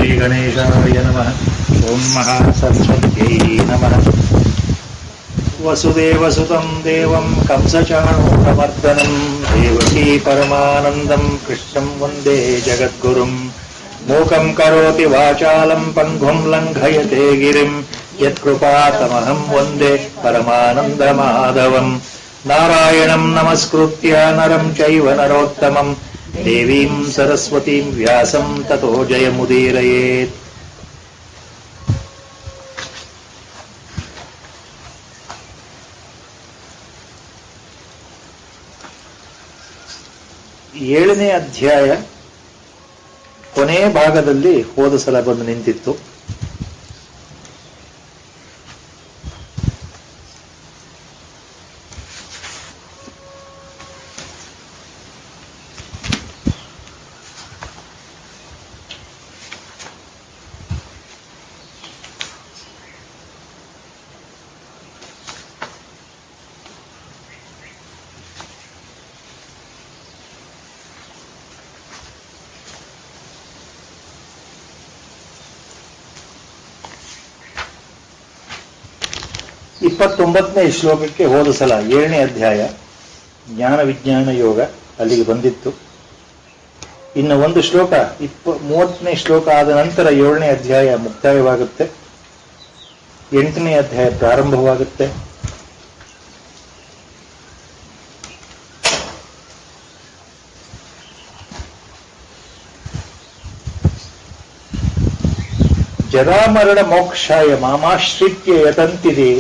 श्रीगणेशाय नमः। ओं महासरस्वत्यै नमः। वसुदेवसुतं देवं कंसचाणूरमर्दनं देवकी परमानन्दं कृष्णं वन्दे जगद्गुरुं। मूकं करोति वाचालं पङ्गुं लङ्घयते गिरिं यत्कृपातमहं वन्दे परमानन्दमाधवम्। नारायणं नमस्कृत्य नरं चैव नरोत्तमं देवीं सरस्वतीं व्यासं ततो जयमुदीरयेत्। ಏಳನೇ ಅಧ್ಯಾಯ ಕೊನೆ ಭಾಗದಲ್ಲಿ ಹೋದ ಸಲ ಬಂದು ನಿಂತಿತ್ತು. ಇಪ್ಪತ್ತೊಂಬತ್ತನೇ ಶ್ಲೋಕಕ್ಕೆ ಹೋದ ಸಲ ಏಳನೇ ಅಧ್ಯಾಯ ಜ್ಞಾನ ವಿಜ್ಞಾನ ಯೋಗ ಅಲ್ಲಿಗೆ ಬಂದಿತ್ತು. ಇನ್ನು ಒಂದು ಶ್ಲೋಕ 30ನೇ ಶ್ಲೋಕ ಆದ ನಂತರ ಏಳನೇ ಅಧ್ಯಾಯ ಮುಕ್ತಾಯವಾಗುತ್ತೆ, 8ನೇ ಅಧ್ಯಾಯ ಪ್ರಾರಂಭವಾಗುತ್ತೆ. ಜರಾಮರಣ ಮೋಕ್ಷಾಯ ಮಾಮಾಶ್ರಿತ್ಯ ಯತಂತಿದೆ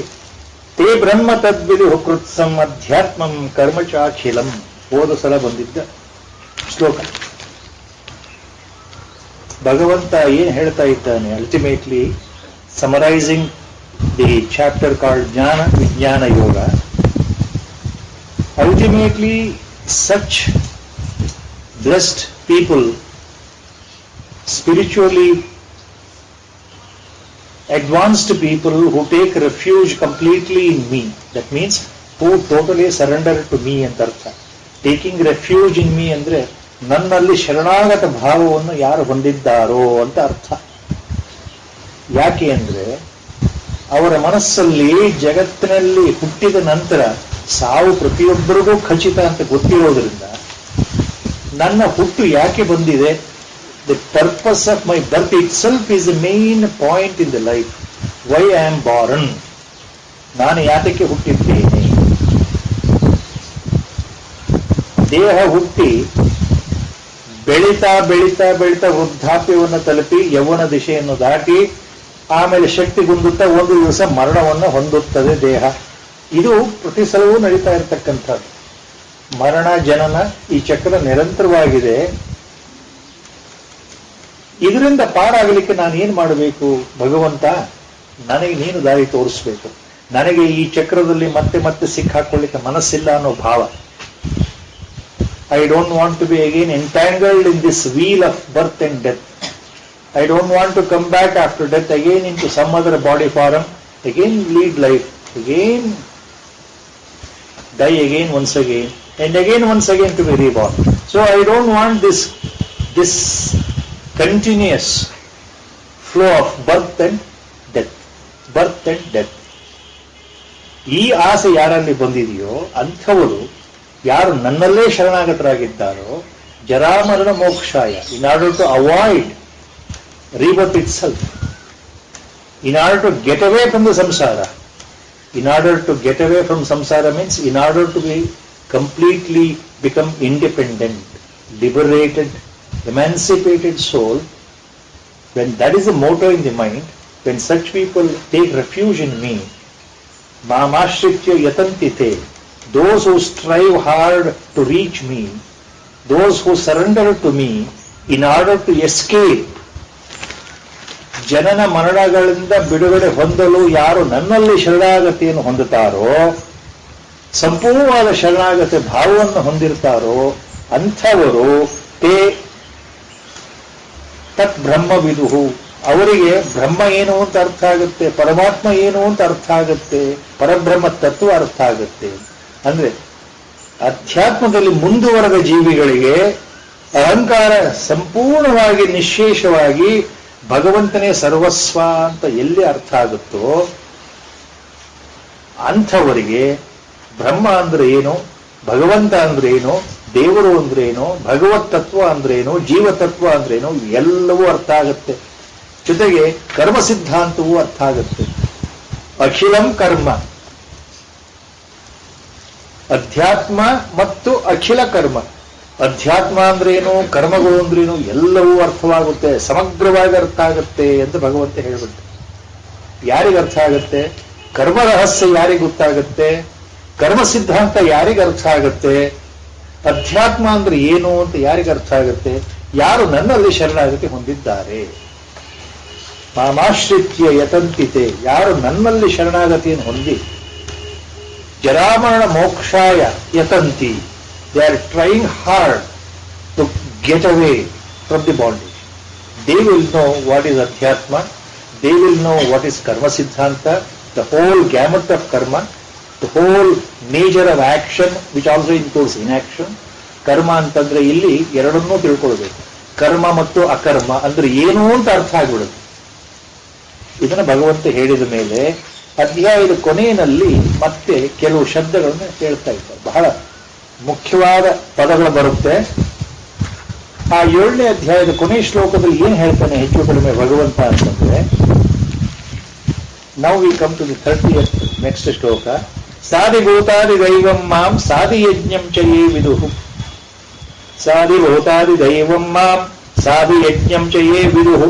ತೇ ಬ್ರಹ್ಮ ತದ್ವಿದು ಕೃತ್ಸಂ ಅಧ್ಯಾತ್ಮಂ ಕರ್ಮಚಾಖಿಲಂ. ಹೋದ ಸಲ ಬಂದಿದ್ದ ಶ್ಲೋಕ. ಭಗವಂತ ಏನ್ ಹೇಳ್ತಾ ಇದ್ದಾನೆ? Ultimately summarising the chapter called Jnana Vijnana Yoga. Ultimately such blessed people, spiritually advanced people who take refuge completely in me, that means who totally surrender to me ಅಂತ ಅರ್ಥ. ಟೇಕಿಂಗ್ ರೆಫ್ಯೂಜ್ ಇನ್ ಮೀ ಅಂದ್ರೆ ನನ್ನಲ್ಲಿ ಶರಣಾಗತ ಭಾವವನ್ನು ಯಾರು ಹೊಂದಿದ್ದಾರೋ ಅಂತ ಅರ್ಥ. ಯಾಕೆ ಅಂದ್ರೆ ಅವರ ಮನಸ್ಸಲ್ಲಿ ಜಗತ್ತಿನಲ್ಲಿ ಹುಟ್ಟಿದ ನಂತರ ಸಾವು ಪ್ರತಿಯೊಬ್ಬರಿಗೂ ಖಚಿತ ಅಂತ ಗೊತ್ತಿರೋದ್ರಿಂದ ನನ್ನ ಹುಟ್ಟು ಯಾಕೆ ಬಂದಿದೆ, the purpose of my birth itself is the main point in the life. Why I am born? ನಾನು ಯಾತಕ್ಕೆ ಹುಟ್ಟಿದ್ದೇನೆ? ದೇಹ ಹುಟ್ಟಿ ಬೆಳೀತಾ ಬೆಳೀತಾ ಬೆಳೀತಾ ವೃದ್ಧಾಪ್ಯವನ್ನು ತಲುಪಿ ಯೌವನ ದಿಶೆಯನ್ನು ದಾಟಿ ಆಮೇಲೆ ಶಕ್ತಿಗುಂದುತ್ತಾ ಒಂದು ದಿವಸ ಮರಣವನ್ನು ಹೊಂದುತ್ತದೆ ದೇಹ. ಇದು ಪ್ರತಿ ಸಲವೂ ನಡೀತಾ ಇರತಕ್ಕಂಥದ್ದು. ಮರಣ ಜನನ ಈ ಚಕ್ರ ನಿರಂತರವಾಗಿದೆ. ಇದರಿಂದ ಪಾರಾಗಲಿಕ್ಕೆ ನಾನು ಏನ್ ಮಾಡಬೇಕು? ಭಗವಂತ, ನನಗೆ ನೀನು ದಾರಿ ತೋರಿಸ್ಬೇಕು. ನನಗೆ ಈ ಚಕ್ರದಲ್ಲಿ ಮತ್ತೆ ಮತ್ತೆ ಸಿಕ್ಕಾಕೊಳ್ಳಿಕ್ಕೆ ಮನಸ್ಸಿಲ್ಲ ಅನ್ನೋ ಭಾವ. I don't want to be again entangled in this wheel of birth and death. I don't want to come back after death again into some other body form, again lead life, again die again once again and again once again to be reborn. So I don't want this continuous flow of birth and death, birth and death. ಈ ಆಸೆ ಯಾರಲ್ಲಿ ಬಂದಿದೆಯೋ ಅಂಥವರು ಯಾರು ನನ್ನಲ್ಲೇ ಶರಣಾಗತರಾಗಿದ್ದಾರೋ ಜರಾಮರಣ ಮೋಕ್ಷಾಯ, in order to avoid rebirth itself, in order to get away from the samsara. In order to get away from samsara means in order to be completely become independent, liberated, emancipated soul. When that is the motto in the mind, when such people take refuge in me, mamashritya yatantite, those who strive hard to reach me, those who surrender to me in order to escape ಜನನ ಮರಣಗಳಿಂದ ಬಿಡುಗಡೆ ಹೊಂದಲು ಯಾರು ನನ್ನಲ್ಲಿ ಶರಣಾಗತಿಯನ್ನು ಹೊಂದುತ್ತಾರೋ, ಸಂಪೂರ್ಣವಾದ ಶರಣಾಗತಿ ಭಾವವನ್ನು ಹೊಂದಿರ್ತಾರೋ ಅಂಥವರು ತೇ ತತ್ ಬ್ರಹ್ಮವಿದುಹು, ಅವರಿಗೆ ಬ್ರಹ್ಮ ಏನು ಅಂತ ಅರ್ಥ ಆಗುತ್ತೆ, ಪರಮಾತ್ಮ ಏನು ಅಂತ ಅರ್ಥ ಆಗುತ್ತೆ, ಪರಬ್ರಹ್ಮ ತತ್ವ ಅರ್ಥ ಆಗುತ್ತೆ. ಅಂದ್ರೆ ಅಧ್ಯಾತ್ಮದಲ್ಲಿ ಮುಂದುವರೆದ ಜೀವಿಗಳಿಗೆ ಅಹಂಕಾರ ಸಂಪೂರ್ಣವಾಗಿ ನಿಶ್ಶೇಷವಾಗಿ ಭಗವಂತನೇ ಸರ್ವಸ್ವ ಅಂತ ಎಲ್ಲಿ ಅರ್ಥ ಆಗುತ್ತೋ ಅಂಥವರಿಗೆ ಬ್ರಹ್ಮ ಅಂದ್ರೆ ಏನು, ಭಗವಂತ ಅಂದ್ರೆ ಏನು, ದೇವರು ಅಂದ್ರೆ ಏನು, ಭಗವತ್ ತತ್ವ ಅಂದ್ರೇನು, ಜೀವತತ್ವ ಅಂದ್ರೇನು ಎಲ್ಲವೂ ಅರ್ಥ ಆಗುತ್ತೆ. ಜೊತೆಗೆ ಕರ್ಮ ಸಿದ್ಧಾಂತವೂ ಅರ್ಥ ಆಗುತ್ತೆ. ಅಖಿಲಂ ಕರ್ಮ, ಅಧ್ಯಾತ್ಮ ಮತ್ತು ಅಖಿಲ ಕರ್ಮ. ಅಧ್ಯಾತ್ಮ ಅಂದ್ರೇನು, ಕರ್ಮಗಳು ಅಂದ್ರೇನು ಎಲ್ಲವೂ ಅರ್ಥವಾಗುತ್ತೆ, ಸಮಗ್ರವಾಗಿ ಅರ್ಥ ಆಗುತ್ತೆ ಅಂತ ಭಗವಂತ ಹೇಳ್ಬಿಟ್ಟು. ಯಾರಿಗೆ ಅರ್ಥ ಆಗುತ್ತೆ? ಕರ್ಮ ರಹಸ್ಯ ಯಾರಿಗೆ ಗೊತ್ತಾಗುತ್ತೆ? ಕರ್ಮ ಸಿದ್ಧಾಂತ ಯಾರಿಗೆ ಅರ್ಥ ಆಗುತ್ತೆ? ಅಧ್ಯಾತ್ಮ ಅಂದ್ರೆ ಏನು ಅಂತ ಯಾರಿಗೆ ಅರ್ಥ ಆಗುತ್ತೆ? ಯಾರು ನನ್ನಲ್ಲಿ ಶರಣಾಗತಿ ಹೊಂದಿದ್ದಾರೆ. ಮಾಮಾಶ್ರಿತ್ಯ ಯತಂತಿತೆ, ಯಾರು ನನ್ನಲ್ಲಿ ಶರಣಾಗತಿಯನ್ನು ಹೊಂದಿ ಜರಾಮರಣ ಮೋಕ್ಷಾಯ ಯತಂತಿ, they are trying hard to get away from the bondage. They will know what is adhyatma, they will know what is karma siddhanta, the whole gamut of karma, the whole nature of action which also includes inaction. ಕರ್ಮ ಅಂತಂದ್ರೆ ಇಲ್ಲಿ ಎರಡನ್ನೂ ತಿಳ್ಕೊಳ್ಬೇಕು. ಕರ್ಮ ಮತ್ತು ಅಕರ್ಮ ಅಂದ್ರೆ ಏನು ಅಂತ ಅರ್ಥ ಆಗ್ಬಿಡುತ್ತೆ. ಇದನ್ನ ಭಗವಂತ ಹೇಳಿದ ಮೇಲೆ ಅಧ್ಯಾಯದ ಕೊನೆಯಲ್ಲಿ ಮತ್ತೆ ಕೆಲವು ಶಬ್ದಗಳನ್ನು ಹೇಳ್ತಾ ಇದ್ದಾರೆ. ಬಹಳ ಮುಖ್ಯವಾದ ಪದಗಳು ಬರುತ್ತೆ. ಆ 7ನೇ ಅಧ್ಯಾಯದ ಕೊನೆಯ ಶ್ಲೋಕದಲ್ಲಿ ಏನ್ ಹೇಳ್ತಾನೆ ಹೆಚ್ಚು ಕಡಿಮೆ ಭಗವಂತ ಅಂತಂದ್ರೆ, now we come to the 30th next shloka. ಸಾಧಿಭೂತಾದಿ ದೈವಂ ಮಾಂ ಸಾಧಿಯಜ್ಞಂ ಚ ಯೇ ವಿದುಃ. ಸಾಧಿಭೂತಾದಿ ದೈವಂ ಮಾಂ ಸಾಧಿಯಜ್ಞಂ ಚ ಯೇ ವಿದುಃ.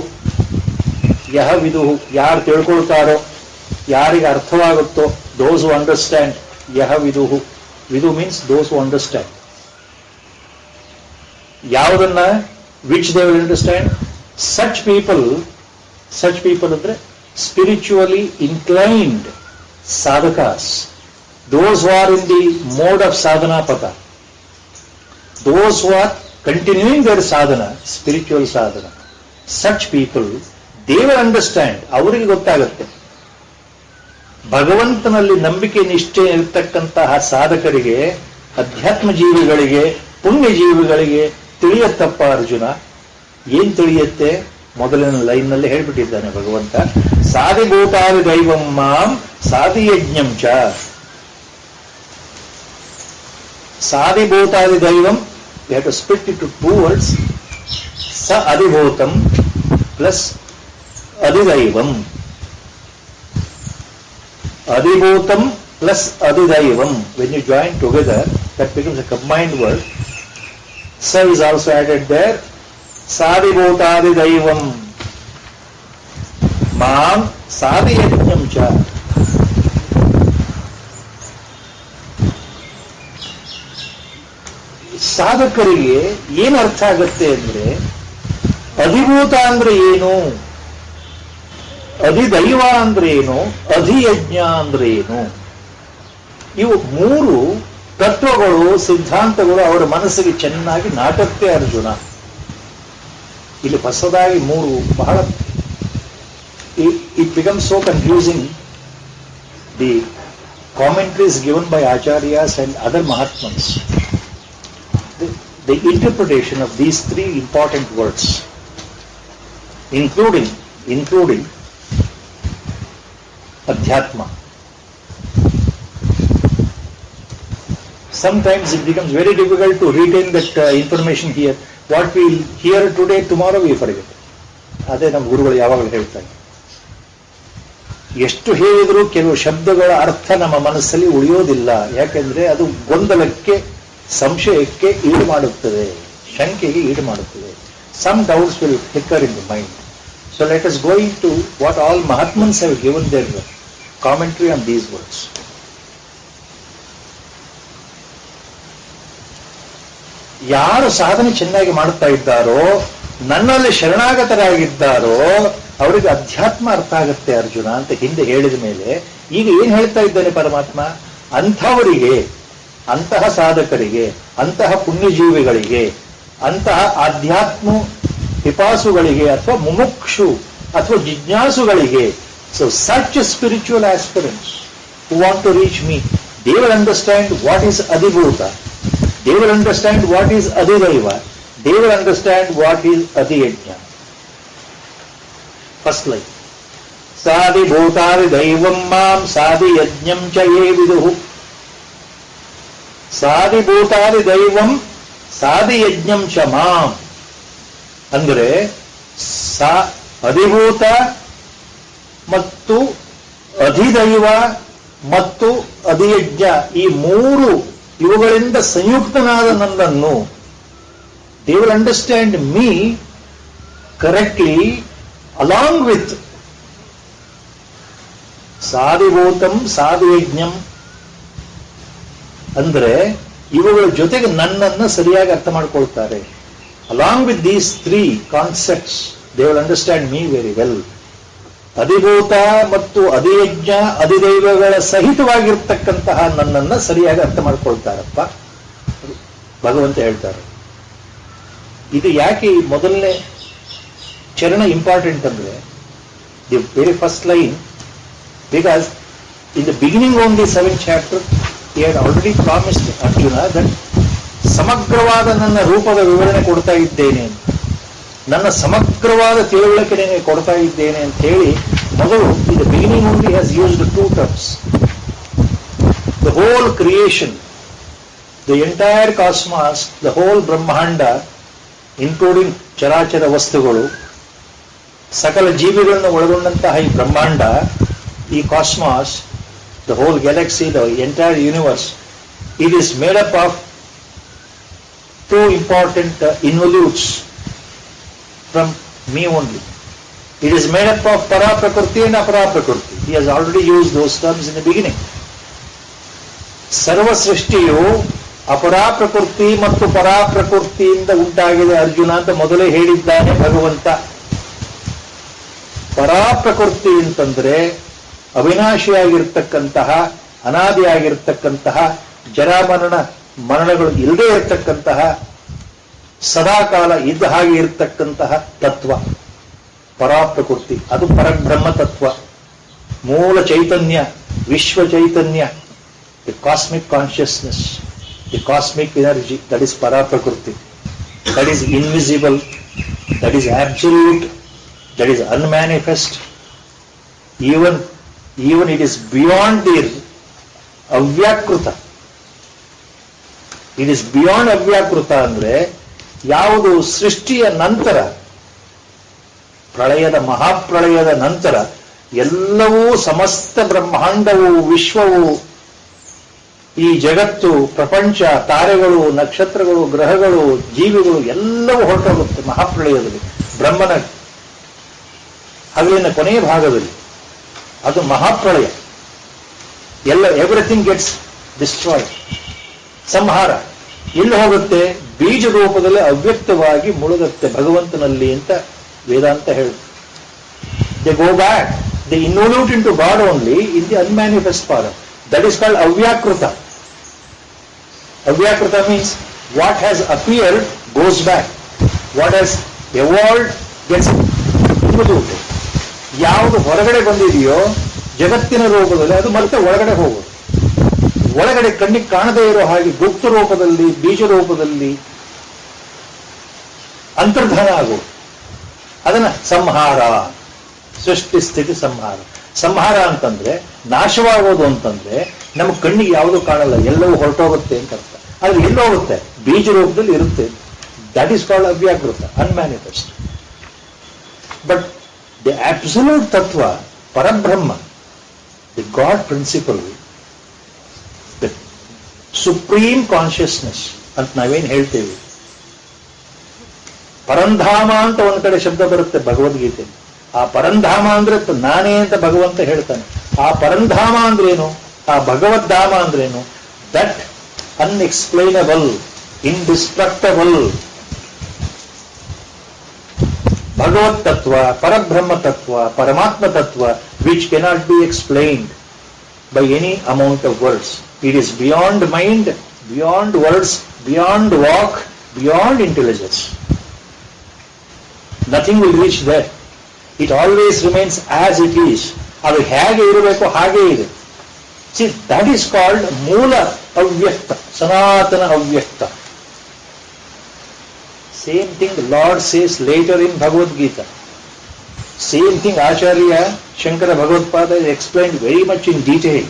ಯಹ ವಿದುಃ, ಯಾರು ತಿಳ್ಕೊಳ್ತಾರೋ, ಯಾರಿಗೆ ಅರ್ಥವಾಗುತ್ತೋ, ದೋಸ್ ಹು ಅಂಡರ್ಸ್ಟ್ಯಾಂಡ್. ಯಹ ವಿದುಃ, ವಿದು ಮೀನ್ಸ್ ದೋಸ್ ಹು ಅಂಡರ್ಸ್ಟ್ಯಾಂಡ್. ಯಾವುದನ್ನ? Which they will understand. Such people ಅಂದ್ರೆ spiritually inclined sadhakas, those who are in the mode of sadhana pata, those who are continuing their sadhana, spiritual sadhana, such people, they will understand, ಅವರಿಗೆ ಗೊತ್ತಾಗುತ್ತೆ. ಭಗವಂತನಲ್ಲಿ ನಂಬಿಕೆ ನಿಷ್ಠೆ ಇರತಕ್ಕಂತಹ ಸಾಧಕರಿಗೆ, ಅಧ್ಯಾತ್ಮ ಜೀವಿಗಳಿಗೆ, ಪುಣ್ಯ ಜೀವಿಗಳಿಗೆ ತಿಳಿಯತ್ತಪ್ಪ ಅರ್ಜುನ. ಏನ್ ತಿಳಿಯುತ್ತೆ? ಮೊದಲಿನ ಲೈನ್ನಲ್ಲಿ ಹೇಳ್ಬಿಟ್ಟಿದ್ದಾನೆ ಭಗವಂತ. ಸಾಧಿಭೂತಾದಿ ದೈವಂ ಮಾಂ ಸಾಧಿಯಜ್ಞಂ ಚ. ಸಾಧಿಭೂತಾದಿ ದೈವಂ, we have to split it to two words. ಸ adhibhutam plus adhidaivam. Adhibhutam plus adhidaivam, when you join together, that becomes a combined word. Sa is also added there. ಸಾಧಿಭೂತಾದಿ ದೈವಂ ಮಾಂ ಸಾಧಿಯಜ್ಞಂ ಚ. ಸಾಧಕರಿಗೆ ಏನು ಅರ್ಥ ಆಗುತ್ತೆ ಅಂದ್ರೆ, ಅಧಿಭೂತ ಅಂದ್ರೆ ಏನು, ಅಧಿದೈವ ಅಂದ್ರೆ ಏನು, ಅಧಿಯಜ್ಞ ಅಂದ್ರೆ ಏನು. ಇವು ಮೂರು ತತ್ವಗಳು, ಸಿದ್ಧಾಂತಗಳು ಅವರ ಮನಸ್ಸಿಗೆ ಚೆನ್ನಾಗಿ ನಾಟುತ್ತೆ ಅರ್ಜುನ. ಇಲ್ಲಿ ಹೊಸದಾಗಿ ಮೂರು ಬಹಳ, it becomes so confusing. The commentaries given by acharyas and other mahatmas, the interpretation of these three important words, including adhyatma. Sometimes it becomes very difficult to retain that information here. What we hear today, tomorrow we forget. ಅದೇ ನಮ್ಮ ಗುರುಗಳು ಯಾವಾಗಲೂ ಹೇಳ್ತಾರೆ. ಎಷ್ಟು ಹೇಳಿದರೂ ಕೆಲವು ಶಬ್ದಗಳ ಅರ್ಥ ನಮ್ಮ ಮನಸ್ಸಲ್ಲಿ ಉಳಿಯೋದಿಲ್ಲ. ಯಾಕೆಂದ್ರೆ ಅದು ಗೊಂದಲಕ್ಕೆ, ಸಂಶಯಕ್ಕೆ ಈಡು ಮಾಡುತ್ತದೆ, ಶಂಕೆಗೆ ಈಡು ಮಾಡುತ್ತದೆ. Some doubts will flicker in the mind. So let us go into what all Mahatmans have given their commentary on these words. ಯಾರು ಸಾಧನೆ ಚೆನ್ನಾಗಿ ಮಾಡ್ತಾ ಇದ್ದಾರೋ, ನನ್ನಲ್ಲಿ ಶರಣಾಗತರಾಗಿದ್ದಾರೋ ಅವರಿಗೆ ಅಧ್ಯಾತ್ಮ ಅರ್ಥ ಆಗುತ್ತೆ ಅರ್ಜುನ ಅಂತ ಹಿಂದೆ ಹೇಳಿದ ಮೇಲೆ, ಈಗ ಏನ್ ಹೇಳ್ತಾ ಇದ್ದಾನೆ ಪರಮಾತ್ಮ? ಅಂಥವರಿಗೆ, ಅಂತಹ ಸಾಧಕರಿಗೆ, ಅಂತಹ ಪುಣ್ಯಜೀವಿಗಳಿಗೆ, ಅಂತಹ ಆಧ್ಯಾತ್ಮ ಪಿಪಾಸುಗಳಿಗೆ ಅಥವಾ ಮುಮುಕ್ಷು ಅಥವಾ ಜಿಜ್ಞಾಸುಗಳಿಗೆ, so such spiritual aspirants who want to reach me, they will understand what is adhibhuta, they will understand what is adhidaiva, they will understand what is adhiyajna. First line. ಸಾದಿ ಭೂತಾದಿ ದೈವಂ ಮಾಂ ಸಾದಿ ಯಜ್ಞಂ ಚ ಯೇ ವಿದುಹು. ಸಾದಿ ಭೂತಾದಿ ದೈವಂ ಸಾದಿ ಯಜ್ಞಂ ಚ ಮಾಂ ಅಂದ್ರೆ ಅಧಿಭೂತ ಮತ್ತು ಅಧಿದೈವ ಮತ್ತು ಅಧಿಯಜ್ಞ ಈ ಮೂರು ಇವುಗಳಿಂದ ಸಂಯುಕ್ತನಾದ ನನ್ನನ್ನು they will understand me correctly along with ಸಾಧಿಭೂತಂ ಸಾಧಿಯಜ್ಞಂ ಅಂದ್ರೆ ಇವುಗಳ ಜೊತೆಗೆ ನನ್ನನ್ನು ಸರಿಯಾಗಿ ಅರ್ಥ ಮಾಡ್ಕೊಳ್ತಾರೆ. Along with these three concepts they will understand me very well. ಅಧಿಭೂತ ಮತ್ತು ಅಧಿಯಜ್ಞ ಅಧಿದೈವಗಳ ಸಹಿತವಾಗಿರ್ತಕ್ಕಂತಹ ನನ್ನನ್ನು ಸರಿಯಾಗಿ ಅರ್ಥ ಮಾಡ್ಕೊಳ್ತಾರಪ್ಪ ಭಗವಂತ ಹೇಳ್ತಾರೆ. ಇದು ಯಾಕೆ ಈ ಮೊದಲನೇ ಚರಣ ಇಂಪಾರ್ಟೆಂಟ್ ಅಂದ್ರೆ the very first line, because in the beginning on the 7th chapter he had already promised Arjuna that ಸಮಗ್ರವಾದ ನನ್ನ ರೂಪದ ವಿವರಣೆ ಕೊಡ್ತಾ ಇದ್ದೇನೆ, ನನ್ನ ಸಮಗ್ರವಾದ ತಿಳುವಳಿಕೆ ನಿನಗೆ ಕೊಡ್ತಾ ಇದ್ದೇನೆ ಅಂತ ಹೇಳಿ ಮೊದಲು in the beginning only has used two terms. The whole creation, the entire cosmos, the whole Brahmanda, including ಚರಾಚರ ವಸ್ತುಗಳು, ಸಕಲ ಜೀವಿಗಳನ್ನು ಒಳಗೊಂಡಂತಹ ಈ ಬ್ರಹ್ಮಾಂಡ, ಈ cosmos, the whole galaxy, the entire universe, it is made up of two important involutes from me only. It is made up of para prakriti and apara prakriti. He has already uses those terms in the beginning. ಸರ್ವ ಸೃಷ್ಟಿಯು ಅಪರಾ ಪ್ರಕೃತಿ ಮತ್ತು ಪರಾ ಪ್ರಕೃತಿಯಿಂದ ಉಂಟಾಗಿದೆ ಅರ್ಜುನ ಅಂತ ಮೊದಲೇ ಹೇಳಿದ್ದಾನೆ ಭಗವಂತ. ಪರಾ ಪ್ರಕೃತಿ ಅಂತಂದ್ರೆ ಅವಿನಾಶಿಯಾಗಿರ್ತಕ್ಕಂತಹ, ಅನಾದಿಯಾಗಿರ್ತಕ್ಕಂತಹ, ಮರಣಗಳು ಇಲ್ಲದೆ ಇರತಕ್ಕಂತಹ, ಸದಾಕಾಲ ಇದ್ದ ಹಾಗೆ ಇರತಕ್ಕಂತಹ ತತ್ವ ಪರಾ ಪ್ರಕೃತಿ. ಅದು ಪರಬ್ರಹ್ಮ ತತ್ವ, ಮೂಲ ಚೈತನ್ಯ, ವಿಶ್ವ ಚೈತನ್ಯ, the cosmic consciousness, the cosmic energy, that is para prakriti, that is invisible, that is absolute, that is unmanifest, even it is beyond the avyakruta. It is beyond avyakruta ಅಂದ್ರೆ ಯಾವುದು ಸೃಷ್ಟಿಯ ನಂತರ, ಪ್ರಳಯದ ಮಹಾಪ್ರಳಯದ ನಂತರ ಎಲ್ಲವೂ, ಸಮಸ್ತ ಬ್ರಹ್ಮಾಂಡವು, ವಿಶ್ವವು, ಈ ಜಗತ್ತು, ಪ್ರಪಂಚ, ತಾರೆಗಳು, ನಕ್ಷತ್ರಗಳು, ಗ್ರಹಗಳು, ಜೀವಿಗಳು ಎಲ್ಲವೂ ಹೊರಟೋಗುತ್ತೆ ಮಹಾಪ್ರಳಯದಲ್ಲಿ, ಬ್ರಹ್ಮನ ಹಗಲಿನ ಕೊನೆಯ ಭಾಗದಲ್ಲಿ. ಅದು ಮಹಾಪ್ರಳಯ. ಎವ್ರಿಥಿಂಗ್ ಗೆಟ್ಸ್ ಡಿಸ್ಟ್ರಾಯ್ಡ್, ಸಂಹಾರ. ಎಲ್ಲಿ ಹೋಗುತ್ತೆ? ಬೀಜ ರೂಪದಲ್ಲಿ ಅವ್ಯಕ್ತವಾಗಿ ಮುಳುಗುತ್ತೆ ಭಗವಂತನಲ್ಲಿ ಅಂತ ವೇದಾಂತ ಹೇಳುತ್ತೆ. They go back, they involute into God only in the unmanifest form. That is called Avyakruta. Avyakruta means what has appeared goes back. What has evolved gets involuted. ಯಾವುದು ಹೊರಗಡೆ ಬಂದಿದೆಯೋ ಜಗತ್ತಿನ ರೂಪದಲ್ಲಿ ಅದು ಮತ್ತೆ ಒಳಗಡೆ ಹೋಗೋದು. ಒಳಗಡೆ ಕಣ್ಣಿಗೆ ಕಾಣದೇ ಇರೋ ಹಾಗೆ ಗುಪ್ತ ರೂಪದಲ್ಲಿ, ಬೀಜ ರೂಪದಲ್ಲಿ ಅಂತರ್ಧಾನ ಆಗೋದು. ಅದನ್ನ ಸಂಹಾರ, ಸೃಷ್ಟಿ ಸ್ಥಿತಿ ಸಂಹಾರ. ಸಂಹಾರ ಅಂತಂದ್ರೆ ನಾಶವಾಗೋದು ಅಂತಂದ್ರೆ ನಮ್ಮ ಕಣ್ಣಿಗೆ ಯಾವುದೂ ಕಾಣಲ್ಲ, ಎಲ್ಲವೂ ಹೊರಟೋಗುತ್ತೆ ಅಂತ ಅರ್ಥ. ಆದ್ರೆ ಎಲ್ಲೋ ಹೋಗುತ್ತೆ, ಬೀಜ ರೂಪದಲ್ಲಿ ಇರುತ್ತೆ. That is called avyakrita, unmanifest. But the absolute tattva, Parabrahma, the God principle, the supreme consciousness ಅಂತ ನಾವೇನ್ ಹೇಳ್ತೇವೆ. ಪರಂಧಾಮ ಅಂತ ಒಂದ್ ಕಡೆ ಶಬ್ದ ಬರುತ್ತೆ ಭಗವದ್ಗೀತೆ. ಆ ಪರಂಧಾಮ ಅಂದ್ರೆ ನಾನೇ ಅಂತ ಭಗವಂತ ಹೇಳ್ತಾನೆ. ಆ ಪರಂಧಾಮ ಅಂದ್ರೇನು? ಆ ಭಗವದ್ಧಾಮ ಅಂದ್ರೇನು? ದಟ್ ಅನ್ಎಕ್ಸ್ಪ್ಲೈನಬಲ್, ಇಂಡಿಸ್ಟ್ರಕ್ಟಬಲ್ ಭಗವತ್ ತತ್ವ, ಪರಬ್ರಹ್ಮ ತತ್ವ, ಪರಮಾತ್ಮ ತತ್ವ, which cannot be explained by any amount of words. It is beyond mind, beyond words, beyond walk, beyond intelligence. Nothing will reach that. It always remains as it is. ಅದು ಹೇಗೆ ಇರಬೇಕು ಹಾಗೇ ಇದೆ. ಸಿ ದಟ್ ಈಸ್ ಕಾಲ್ಡ್ ಮೂಲ ಅವ್ಯಕ್ತ, ಸನಾತನ ಅವ್ಯಕ್ತ. Same thing lord says litre in Bhagavad Gita. Same thing Acharya Shankara Bhagavad is explained very much in detail.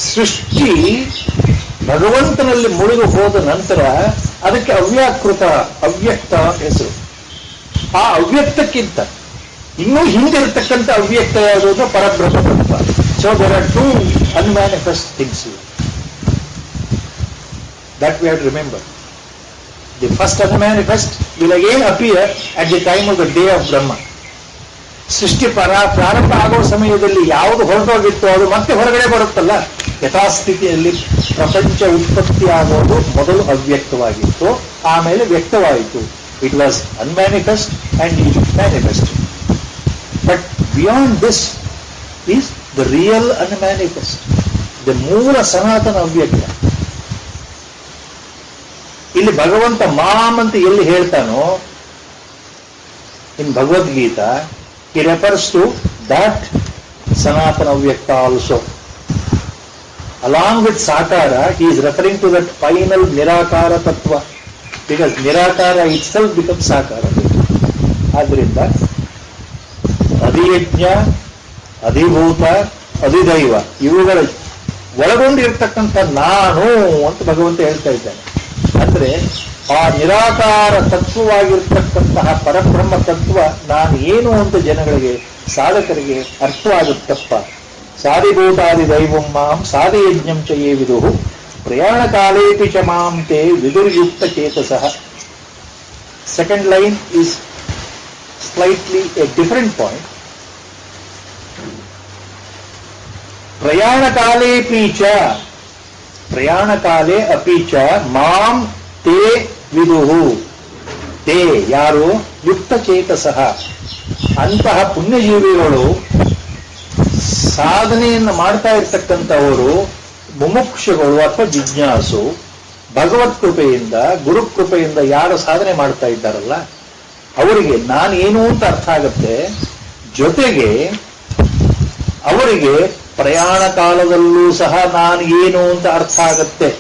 ಸೃಷ್ಟಿ ಭಗವಂತನಲ್ಲಿ ಮುಳುಗು ಹೋದ ನಂತರ ಅದಕ್ಕೆ ಅವ್ಯಾಕೃತ ಅವ್ಯಕ್ತ ಅಂತ ಹೆಸರು. ಆ ಅವ್ಯಕ್ತಕ್ಕಿಂತ ಇನ್ನೂ ಹಿಂದಿರತಕ್ಕಂಥ ಅವ್ಯಕ್ತ ಯಾವುದು ಪರಬ್ರಹ್ಮ ತತ್ವ. So there are two unmanifest things that we have to remember. The first unmanifest will again appear at the time of the day of Brahma. ಸೃಷ್ಟಿ ಪ್ರಾರಂಭ ಆಗೋ ಸಮಯದಲ್ಲಿ ಯಾವುದು ಹೊರಟೋಗಿತ್ತು ಅದು ಮತ್ತೆ ಹೊರಗಡೆ ಬರುತ್ತಲ್ಲ. ಯಥಾಸ್ಥಿತಿಯಲ್ಲಿ ಪ್ರಪಂಚ ಉತ್ಪತ್ತಿ ಆಗೋದು ಮೊದಲು ಅವ್ಯಕ್ತವಾಗಿತ್ತು, ಆಮೇಲೆ ವ್ಯಕ್ತವಾಯಿತು. It was unmanifest and it manifest. But beyond this is the real unmanifest, the mula sanatana ಅವ್ಯಕ್ತ. ಇಲ್ಲಿ ಭಗವಂತ ಮಾಮ್ ಅಂತ ಎಲ್ಲಿ ಹೇಳ್ತಾನೋ ಇನ್ Bhagavad Gita, he refers to that Sanatana Avyakta also. Along with Sakara, he is referring to that final Nirakara Tattva, because Nirakara itself becomes Sakara. ಆದ್ರಿಂದ ಅಧಿಯಜ್ಞ, ಅಧಿಭೂತ, ಅಧಿದೈವ ಇವುಗಳ ಒಳಗೊಂಡಿರ್ತಕ್ಕಂಥ ನಾನು ಅಂತ ಭಗವಂತ ಹೇಳ್ತಾ ಇದ್ದಾನೆ. ಅಂದ್ರೆ ಆ ನಿರಾಕಾರ ತತ್ವವಾಗಿರ್ತಕ್ಕಂತಹ ಪರಬ್ರಹ್ಮ ತತ್ವ ನಾನು ಏನು ಅಂತ ಜನಗಳಿಗೆ, ಸಾಧಕರಿಗೆ ಅರ್ಥವಾಗುತ್ತಪ್ಪ. ಸಾಧಿಭೂತಾದಿ ದೈವಂ ಮಾಂ ಸಾಧಯಜ್ಞಂ ಚ ಯೇ ವಿದುಃ ಪ್ರಯಾಣ ಕಾಲೇಪಿ ಚ ಮಾಂ ತೇ ವಿದುರ್ಯುಕ್ತ ಚೇತಸಃ. Second line is slightly a different point. ಪ್ರಯಾಣ ಕಾಲೇಪಿ ಚ, ಪ್ರಯಾಣ ಕಾಲೇ ಅಪಿ ಚ ಮಾಂ ತೇ ವಿದುಹು. ತೇ ಯಾರು? ಯುಕ್ತ ಚೇತಸಃ. ಅಂತಹ ಪುಣ್ಯಜೀವಿಗಳು, ಸಾಧನೆಯನ್ನು ಮಾಡ್ತಾ ಇರ್ತಕ್ಕಂಥವರು, ಮುಮುಕ್ಷುಗಳು ಅಥವಾ ಜಿಜ್ಞಾಸು, ಭಗವತ್ ಕೃಪೆಯಿಂದ ಗುರುಕೃಪೆಯಿಂದ ಯಾರು ಸಾಧನೆ ಮಾಡ್ತಾ ಇದ್ದಾರಲ್ಲ ಅವರಿಗೆ ನಾನು ಏನು ಅಂತ ಅರ್ಥ ಆಗುತ್ತೆ. ಜೊತೆಗೆ ಅವರಿಗೆ ಪ್ರಯಾಣ ಕಾಲದಲ್ಲೂ ಸಹ ನಾನು ಏನು ಅಂತ ಅರ್ಥ ಆಗುತ್ತೆ.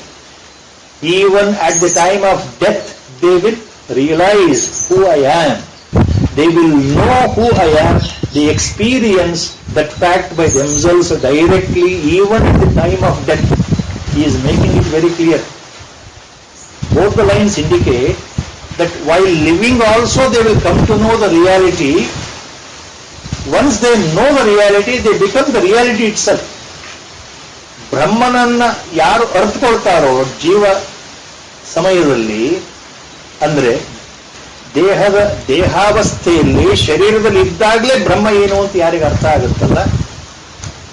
Even at the time of death, they will realize who I am. They will know who I am. They experience that fact by themselves directly, even at the time of death. He is making it very clear. Both the lines indicate that while living also they will come to know the reality. Once they know the reality, they become the reality itself. ಬ್ರಹ್ಮನನ್ನ ಯಾರು ಅರ್ಥಕೊಳ್ತಾರೋ ಜೀವ ಸಮಯದಲ್ಲಿ, ಅಂದ್ರೆ ದೇಹಾವಸ್ಥೆಯಲ್ಲಿ ಶರೀರದಲ್ಲಿ ಇದ್ದಾಗಲೇ ಬ್ರಹ್ಮ ಏನು ಅಂತ ಯಾರಿಗೆ ಅರ್ಥ ಆಗುತ್ತಲ್ಲ,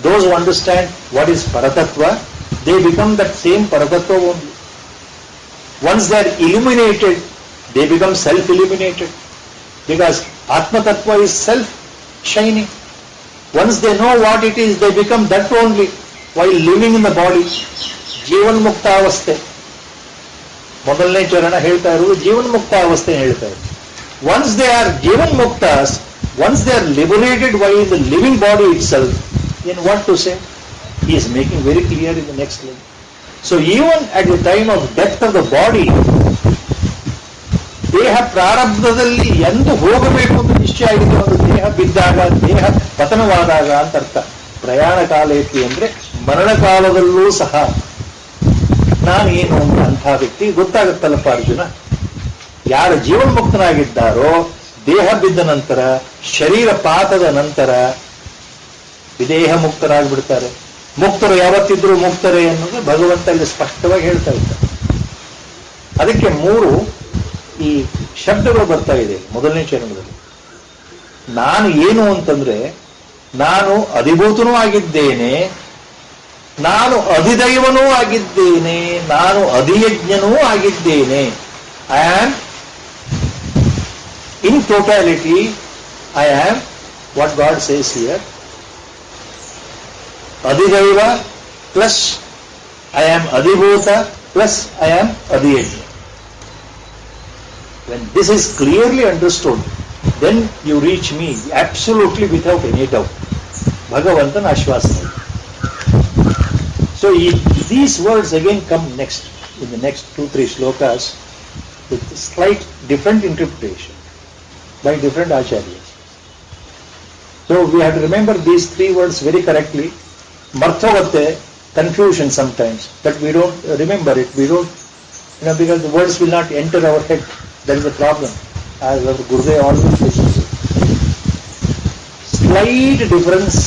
those who understand what is Paratatva, they become that same Paratatva only. Once they are illuminated, they become self-illuminated, because Atma Tattva is self-shining. Once they know what it is, they become that only while living in the body. Jeevan ಮುಕ್ತ ಅವಸ್ಥೆ ಮೊದಲನೇ ಚರಣ ಹೇಳ್ತಾ ಇರುವುದು ಜೀವನ್ ಮುಕ್ತ ಅವಸ್ಥೆ ಹೇಳ್ತಾ ಇದ್ರು. Once they are jivan muktas, once they are liberated while in the living body itself, in what to say he is making very clear in the next line. So even at the time of death of the body, ದೇಹ ಪ್ರಾರಬ್ಧದಲ್ಲಿ ಎಂದು ಹೋಗಬೇಕು ಅಂತ ನಿಶ್ಚಯ ಆಗಿದೆ. ಒಂದು ದೇಹ ಬಿದ್ದಾಗ, ದೇಹ ಪತನವಾದಾಗ ಅಂತ ಅರ್ಥ. ಪ್ರಯಾಣ ಕಾಲ ಐತಿ ಅಂದ್ರೆ ಮರಣ ಕಾಲದಲ್ಲೂ ಸಹ ನಾನು ಏನು ಅಂಥ ವ್ಯಕ್ತಿ ಗೊತ್ತಾಗುತ್ತಲ್ಲಪ್ಪ ಅರ್ಜುನ. ಯಾರು ಜೀವನ್ಮುಕ್ತನಾಗಿದ್ದಾರೋ ದೇಹ ಬಿದ್ದ ನಂತರ, ಶರೀರ ಪಾತದ ನಂತರ ವಿದೇಹ ಮುಕ್ತರಾಗ್ಬಿಡ್ತಾರೆ. ಮುಕ್ತರು ಯಾವತ್ತಿದ್ರು ಮುಕ್ತರೇ ಅನ್ನೋದು ಭಗವಂತ ಇಲ್ಲಿ ಸ್ಪಷ್ಟವಾಗಿ ಹೇಳ್ತಾ ಇದ್ದಾರೆ. ಅದಕ್ಕೆ 3 ಈ ಶಬ್ದಗಳು ಬರ್ತಾ ಇದೆ ಮೊದಲನೇ ಚರಣದಲ್ಲಿ. ನಾನು ಏನು ಅಂತಂದ್ರೆ, ನಾನು ಅಧಿಭೂತನೂ ಆಗಿದ್ದೇನೆ, ನಾನು ಅಧಿದೈವನೂ ಆಗಿದ್ದೇನೆ, ನಾನು ಅಧಿಯಜ್ಞನೂ ಆಗಿದ್ದೇನೆ. I am in totality, I am what God says here, adhidaiva plus I am adhibhuta plus I am adhiyajna. When this is clearly understood, then you reach me absolutely without any doubt. Bhagavantana Ashwasana. So these words again come next, in the next 2-3 shlokas, with slight different interpretation. by different acharyas. So we have to remember these three words very correctly. Marthogatte, confusion sometimes, but we don't remember it. We don't, because the words will not enter our head. That is the problem. As our Gurudev always says. Slight difference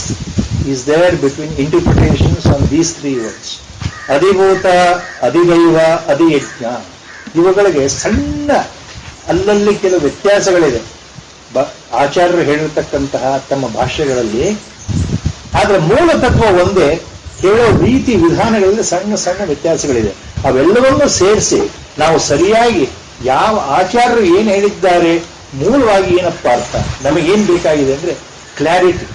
is there between interpretations on these three words. Adibhuta, Adidaiva, Adiyajna. ಇವುಗಳಿಗೆ ಸಣ್ಣ ಅಲ್ಲಲ್ಲಿ ಕೆಲವು ವ್ಯತ್ಯಾಸಗಳಿದೆ ಆಚಾರ್ಯರು ಹೇಳಿರ್ತಕ್ಕಂತಹ ತಮ್ಮ ಭಾಷೆಗಳಲ್ಲಿ. ಆದರೆ ಮೂಲ ತತ್ವ ಒಂದೇ, ಹೇಳೋ ರೀತಿ ವಿಧಾನಗಳಲ್ಲಿ ಸಣ್ಣ ಸಣ್ಣ ವ್ಯತ್ಯಾಸಗಳಿದೆ. ಅವೆಲ್ಲವನ್ನೂ ಸೇರಿಸಿ ನಾವು ಸರಿಯಾಗಿ ಯಾವ ಆಚಾರ್ಯರು ಏನು ಹೇಳಿದ್ದಾರೆ, ಮೂಲವಾಗಿ ಏನಪ್ಪ ಅರ್ಥ, ನಮಗೇನು ಬೇಕಾಗಿದೆ ಅಂದರೆ clarity.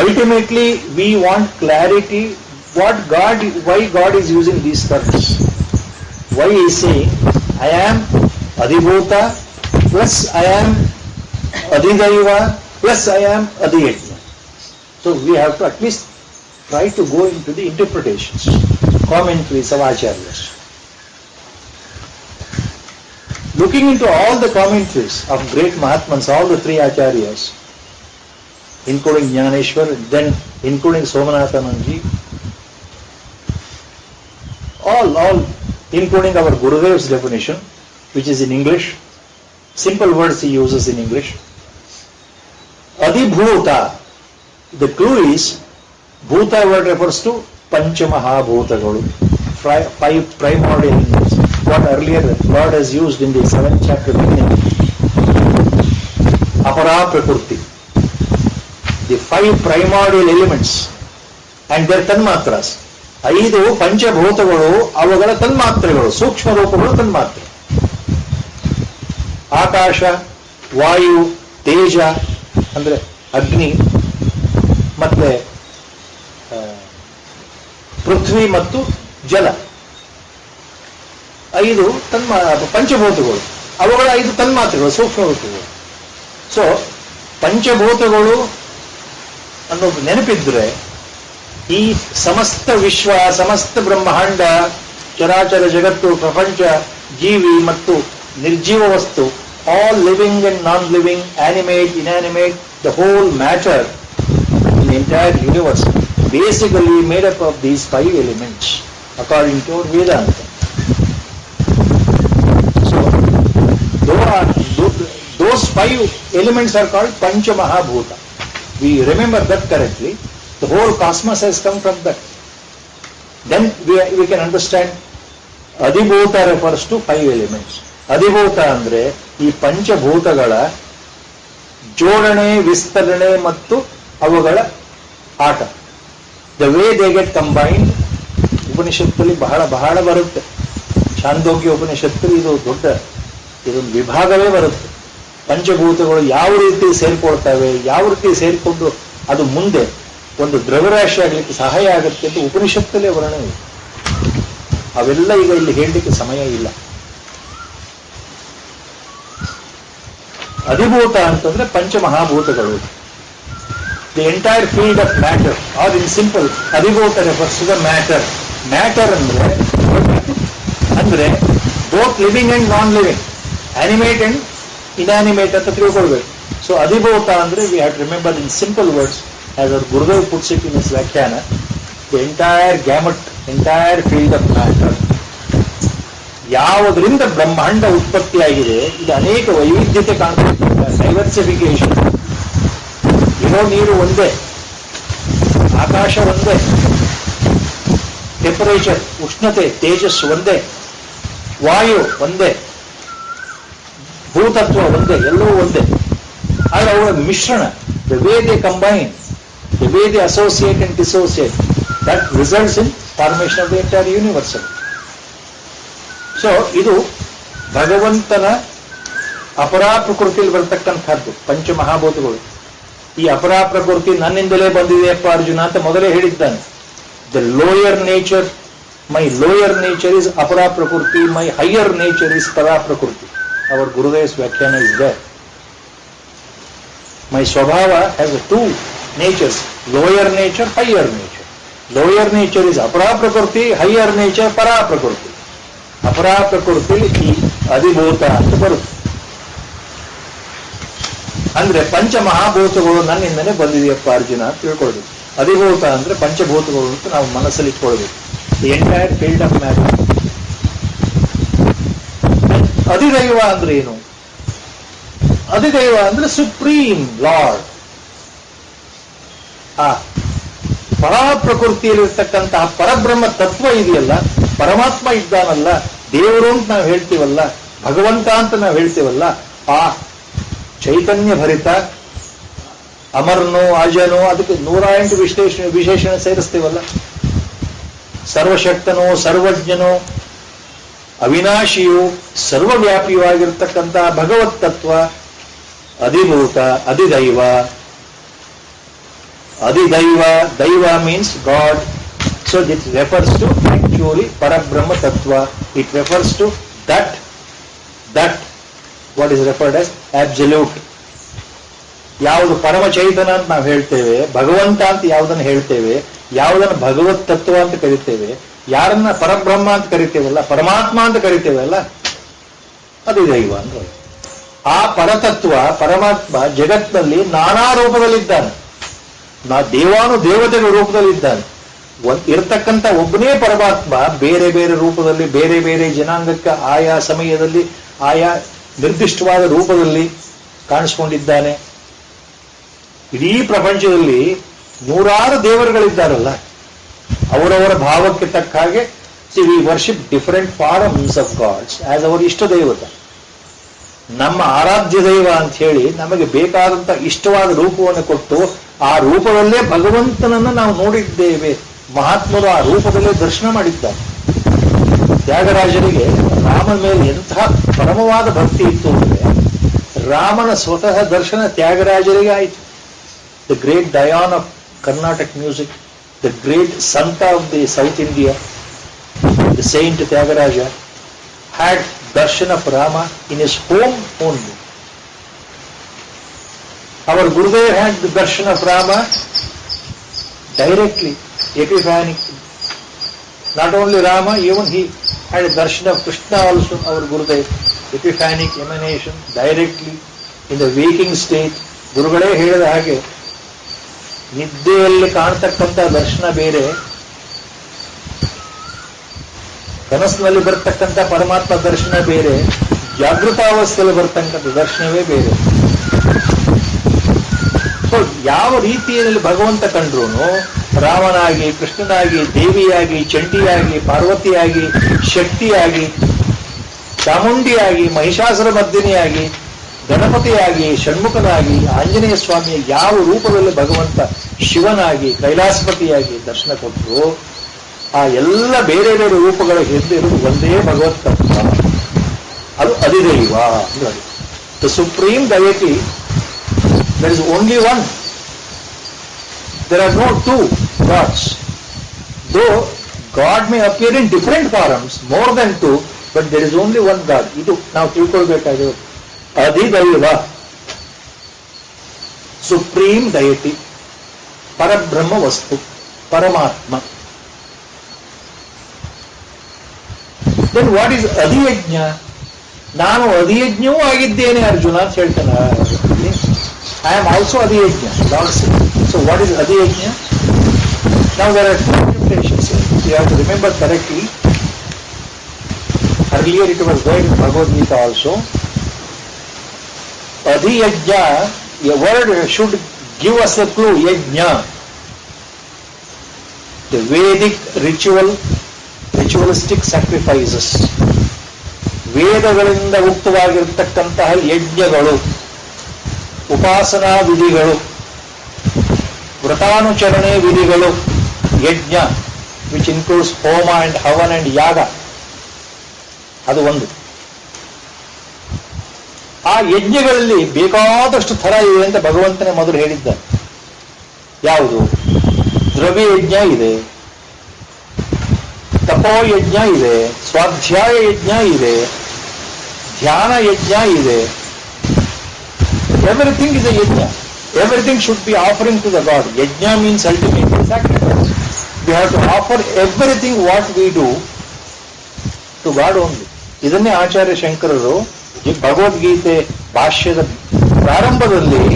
Ultimately, we want clarity. Why God is using these terms? Why he is saying, I am Adibhuta plus I am Adidaiva plus I am Adiyajna. So we have to at least try to go into the interpretations, commentaries of Acharyas. Looking into all the commentaries of great Mahatmans, all the three Acharyas, including Jnaneshwar, then including Somanathananji, all including our Gurudev's definition, which is in English, simple words he uses in English. Adibhuta, the clue is, Bhuta word refers to Panchamahabhutagalu, five primordial elements, what earlier Lord has used in the 7th chapter beginning. Apara Prakriti, the five primordial elements and their tanmatras. 5 ಪಂಚಭೂತಗಳು, ಅವುಗಳ ತನ್ಮಾತ್ರೆಗಳು, ಸೂಕ್ಷ್ಮ ರೂಪಗಳು ತನ್ಮಾತ್ರೆ. ಆಕಾಶ, ವಾಯು, ತೇಜ ಅಂದ್ರೆ ಅಗ್ನಿ, ಮತ್ತೆ ಪೃಥ್ವಿ ಮತ್ತು ಜಲ, 5 ಪಂಚಭೂತಗಳು, ಅವುಗಳ 5 ತನ್ಮಾತ್ರೆಗಳು, ಸೂಕ್ಷ್ಮ ರೂಪಗಳು. ಸೊ ಪಂಚಭೂತಗಳು ಅನ್ನೋದು ನೆನಪಿದ್ರೆ ಈ ಸಮಸ್ತ ವಿಶ್ವ, ಸಮಸ್ತ ಬ್ರಹ್ಮಾಂಡ, ಚರಾಚರ ಜಗತ್ತು, ಪ್ರಪಂಚ, ಜೀವಿ ಮತ್ತು ನಿರ್ಜೀವ ವಸ್ತು, all living and non-living, animate, inanimate, the whole matter in the entire universe basically made up of these 5 elements according to Vedanta. So those 5 elements are called Pancha Mahabhuta. We remember that correctly. The whole cosmos has come from that. Then we can understand Adibhuta refers to 5 elements. Adibhuta ಅಂದ್ರೆ ಈ ಪಂಚಭೂತಗಳ ಜೋಡಣೆ, ವಿಸ್ತರಣೆ ಮತ್ತು ಅವುಗಳ ಆಟ. The way they get combined, ಉಪನಿಷತ್ತಲ್ಲಿ ಬಹಳ ಬರುತ್ತೆ. ಛಾಂದೋಗ್ಯ ಉಪನಿಷತ್ತಲ್ಲಿ ಇದೊಂದು ವಿಭಾಗವೇ ಬರುತ್ತೆ. ಪಂಚಭೂತಗಳು ಯಾವ ರೀತಿ ಸೇರ್ಕೊಳ್ತವೆ, ಯಾವ ರೀತಿ ಸೇರಿಕೊಂಡು ಅದು ಮುಂದೆ ಒಂದು ದ್ರವ್ಯರಾಶಿ ಆಗಲಿಕ್ಕೆ ಸಹಾಯ ಆಗುತ್ತೆ ಅಂತ ಉಪನಿಷತ್ತಲ್ಲೇ ವರ್ಣನೆ ಇದೆ. ಅವೆಲ್ಲ ಈಗ ಇಲ್ಲಿ ಹೇಳಲಿಕ್ಕೆ ಸಮಯ ಇಲ್ಲ. ಅಧಿಭೂತ ಅಂತಂದ್ರೆ ಪಂಚಮಹಾಭೂತಗಳು, the entire field of matter, or in simple adhibhuta refers to the matter. Matter ಅಂದ್ರೆ both living and non living, animate and inanimate ಅಂತ ತಿಳ್ಕೊಳ್ಬೇಕು. ಸೊ ಅಧಿಭೂತ ಅಂದ್ರೆ we have to remember in simple words, as our Gurudev puts it in his Vyakhyana, the entire gamut, entire field of matter. ಯಾವುದರಿಂದ ಬ್ರಹ್ಮಾಂಡ ಉತ್ಪತ್ತಿಯಾಗಿದೆ, ಇದು ಅನೇಕ ವೈವಿಧ್ಯತೆ ಕಾಣ್ತದೆ, ಡೈವರ್ಸಿಫಿಕೇಶನ್. ಇರೋ ನೀರು ಒಂದೇ, ಆಕಾಶ ಒಂದೇ, ಟೆಂಪರೇಚರ್, ಉಷ್ಣತೆ, ತೇಜಸ್ಸು ಒಂದೇ, ವಾಯು ಒಂದೇ, ಭೂತತ್ವ ಒಂದೇ, ಎಲ್ಲವೂ ಒಂದೇ. ಆದರೆ ಅವುಗಳ ಮಿಶ್ರಣ, the way they combine, the way they associate and dissociate, that results in formation of the entire universe. So ಇದು ಭಗವಂತನ ಅಪರಾ ಪ್ರಕೃತಿಯಲ್ಲಿ ಬರತಕ್ಕಂಥದ್ದು ಪಂಚಮಹಾಭೂತಗಳು. ಈ ಅಪರಾ ಪ್ರಕೃತಿ ನನ್ನಿಂದಲೇ ಬಂದಿದೆಯಪ್ಪ ಅರ್ಜುನ ಅಂತ ಮೊದಲೇ ಹೇಳಿದ್ದಾನೆ. The lower nature, my lower nature is apara prakriti, my higher nature is para prakriti. Our Gurudev's vyakhyana is there. My Swabhava has 2 natures, lower nature, higher nature. Lower nature is Apara Prakriti, higher nature Para Prakriti. Apara Prakriti ಈ ಅಧಿಭೂತ ಅಂತ ಬರುತ್ತೆ. ಅಂದ್ರೆ ಪಂಚಮಹಾಭೂತಗಳು ನನ್ನಿಂದನೇ ಬಂದಿದೆಯಪ್ಪ ಅರ್ಜುನ ಅಂತ ತಿಳ್ಕೊಳ್ಬೇಕು. ಅಧಿಭೂತ ಅಂದ್ರೆ ಪಂಚಭೂತಗಳು ಅಂತ ನಾವು ಮನಸ್ಸಲ್ಲಿ ಇಟ್ಕೊಳ್ಬೇಕು. The entire field of matter. ಅಧಿದೈವ ಅಂದ್ರೆ ಏನು? ಅಧಿದೈವ ಅಂದ್ರೆ ಸುಪ್ರೀಂ ಲಾರ್ಡ್. ಆ ಪರಾಪ್ರಕೃತಿಯಲ್ಲಿರ್ತಕ್ಕಂತಹ ಪರಬ್ರಹ್ಮ ತತ್ವ ಇದೆಯಲ್ಲ, ಪರಮಾತ್ಮ ಇದ್ದಾನಲ್ಲ, ದೇವರು ಅಂತ ನಾವು ಹೇಳ್ತೀವಲ್ಲ, ಭಗವಂತ ಅಂತ ನಾವು ಹೇಳ್ತೀವಲ್ಲ, ಆ ಚೈತನ್ಯ ಭರಿತ ಅಮರನೋ ಅಜನೋ, ಅದಕ್ಕೆ 108 ವಿಶೇಷಣ ಸೇರಿಸ್ತೀವಲ್ಲ, ಸರ್ವಶಕ್ತನೋ ಸರ್ವಜ್ಞನೋ ಅವಿನಾಶಿಯು ಸರ್ವವ್ಯಾಪಿಯಾಗಿರ್ತಕ್ಕಂತಹ ಭಗವತ್ ತತ್ವ ಅಧಿಭೂತ ಅಧಿದೈವ. ಅಧಿದೈವ, daiva means God. So it refers to actually Parabrahma tattva. It refers to that what is referred as absolute. ಯಾವುದು ಪರಮ ಚೈತನ್ಯ ಅಂತ ನಾವು ಹೇಳ್ತೇವೆ, ಭಗವಂತ ಅಂತ ಯಾವುದನ್ನು ಹೇಳ್ತೇವೆ, ಯಾವುದನ್ನು ಭಗವತ್ ತತ್ವ ಅಂತ ಕರಿತೇವೆ, ಯಾರನ್ನ ಪರಬ್ರಹ್ಮ ಅಂತ ಕರಿತೇವಲ್ಲ, ಪರಮಾತ್ಮ ಅಂತ ಕರಿತೇವಲ್ಲ, ಅದು ದೈವ ಅಂತ. ಆ ಪರತತ್ವ ಪರಮಾತ್ಮ ಜಗತ್ನಲ್ಲಿ ನಾನಾ ರೂಪದಲ್ಲಿದ್ದಾನೆ. ದೇವಾನು ದೇವತೆಗಳ ರೂಪದಲ್ಲಿದ್ದಾನೆ. ಇರತಕ್ಕಂಥ ಒಬ್ಬನೇ ಪರಮಾತ್ಮ ಬೇರೆ ಬೇರೆ ರೂಪದಲ್ಲಿ, ಬೇರೆ ಬೇರೆ ಜನಾಂಗಕ್ಕೆ ಆಯಾ ಸಮಯದಲ್ಲಿ ಆಯಾ ನಿರ್ದಿಷ್ಟವಾದ ರೂಪದಲ್ಲಿ ಕಾಣಿಸ್ಕೊಂಡಿದ್ದಾನೆ. ಇಡೀ ಪ್ರಪಂಚದಲ್ಲಿ ನೂರಾರು ದೇವರುಗಳಿದ್ದಾರಲ್ಲ, ಅವರವರ ಭಾವಕ್ಕೆ ತಕ್ಕ ಹಾಗೆ we worship different forms of gods as our ishta devata. ನಮ್ಮ ಆರಾಧ್ಯ ದೈವ ಅಂತ ಹೇಳಿ ನಮಗೆ ಬೇಕಾದಂತ ಇಷ್ಟವಾದ ರೂಪವನ್ನು ಕೊಟ್ಟು ಆ ರೂಪದಲ್ಲೇ ಭಗವಂತನನ್ನು ನಾವು ನೋಡಿದ್ದೇವೆ. ಮಹಾತ್ಮರು ಆ ರೂಪದಲ್ಲೇ ದರ್ಶನ ಮಾಡಿದ್ದಾರೆ. ತ್ಯಾಗರಾಜರಿಗೆ ರಾಮನ ಮೇಲೆ ಎಂತಹ ಪರಮವಾದ ಭಕ್ತಿ ಇತ್ತು ಅಂದರೆ ರಾಮನ ಸ್ವತಃ ದರ್ಶನ ತ್ಯಾಗರಾಜರಿಗೆ ಆಯಿತು. The great doyen of Karnataka music, the great sant of the South India, the saint Tyagaraja had darshan of Rama in his home only. Our Gurudev had the darshan of Rama directly, epiphanic. Not only Rama, even he had a darshan of Krishna also, our Gurudev. Epiphanic emanation directly in the waking state. ಗುರುಗಳೇ ಹೇಳಿದ ಹಾಗೆ ನಿದ್ದೆಯಲ್ಲಿ ಕಾಣತಕ್ಕಂಥ ದರ್ಶನ ಬೇರೆ, ಕನಸಿನಲ್ಲಿ ಬರ್ತಕ್ಕಂಥ ಪರಮಾತ್ಮ ದರ್ಶನ ಬೇರೆ, ಜಾಗೃತಾವಸ್ಥೆಯಲ್ಲಿ ಬರ್ತಕ್ಕಂಥ ದರ್ಶನವೇ ಬೇರೆ. ಸೊ ಯಾವ ರೀತಿಯಲ್ಲಿ ಭಗವಂತ ಕಂಡ್ರು, ರಾಮನಾಗಿ, ಕೃಷ್ಣನಾಗಿ, ದೇವಿಯಾಗಿ, ಚಂಡಿಯಾಗಿ, ಪಾರ್ವತಿಯಾಗಿ, ಶಕ್ತಿಯಾಗಿ, ಚಾಮುಂಡಿಯಾಗಿ, ಮಹಿಷಾಸುರ ಮರ್ದಿನಿಯಾಗಿ, ಗಣಪತಿಯಾಗಿ, ಷಣ್ಮುಖನಾಗಿ, ಆಂಜನೇಯ ಸ್ವಾಮಿ, ಯಾವ ರೂಪದಲ್ಲಿ ಭಗವಂತ ಶಿವನಾಗಿ, ಕೈಲಾಸಪತಿಯಾಗಿ ದರ್ಶನ ಕೊಟ್ಟರು, ಆ ಎಲ್ಲ ಬೇರೆ ಬೇರೆ ರೂಪಗಳ ಹಿಂದೆ ಇರುವುದು ಒಂದೇ ಭಗವತ್ ತತ್ವ. ಅದು ಅಧಿದೈವ ಅಂದ್ರೆ the supreme deity. There is only one. There are no two gods. Though God may appear in different forms, more than two, but there is only one God. ಇದು ನಾವು ತಿಳ್ಕೊಳ್ಬೇಕಾಗಿರೋದು. ಅಧಿದೈವ, ಸುಪ್ರೀಂ ಡೈಟಿ, ಪರಬ್ರಹ್ಮ ವಸ್ತು, ಪರಮಾತ್ಮ. Then what is adhiyajna? ನಾನು ಅಧಿಯಜ್ಞವೂ ಆಗಿದ್ದೇನೆ ಅರ್ಜುನ ಅಂತ ಹೇಳ್ತಾನೆ. I am also adhiyajna, Lord say. So what is adhiyajna? Now there are two interpretations. You have to remember correctly. Earlier it was there in Bhagavad Gita also. Adhiyajna, a word should give us a clue. Yajna, the Vedic ritualistic sacrifices. ವೇದಗಳಿಂದ ಉಕ್ತವಾಗಿರತಕ್ಕಂತಹ ಯಜ್ಞಗಳು, ಉಪಾಸನಾ ವಿಧಿಗಳು, ವ್ರತಾನುಚರಣೆ ವಿಧಿಗಳು, ಯಜ್ಞ which includes ಹೋಮ and ಹವನ್ and ಯಾಗ. ಅದು ಒಂದು. ಆ ಯಜ್ಞಗಳಲ್ಲಿ ಬೇಕಾದಷ್ಟು ಥರ ಇದೆ ಅಂತ ಭಗವಂತನೇ ಮೊದಲು ಹೇಳಿದ್ದಾರೆ. ಯಾವುದು? ದ್ರವ್ಯ ಯಜ್ಞ ಇದೆ, ತಪೋಯಜ್ಞ ಇದೆ, ಸ್ವಾಧ್ಯಾಯ ಯಜ್ಞ ಇದೆ, ಧ್ಯಾನ ಯಜ್ಞ ಇದೆ. Everything is a yajna. Everything should be offering to the God. Yajna means ultimately sacrifice. We have to offer everything what we do to God only. ಇದನ್ನೇ ಆಚಾರ್ಯ ಶಂಕರರು ಭಗವದ್ಗೀತೆ ಭಾಷ್ಯದ ಪ್ರಾರಂಭದಲ್ಲಿ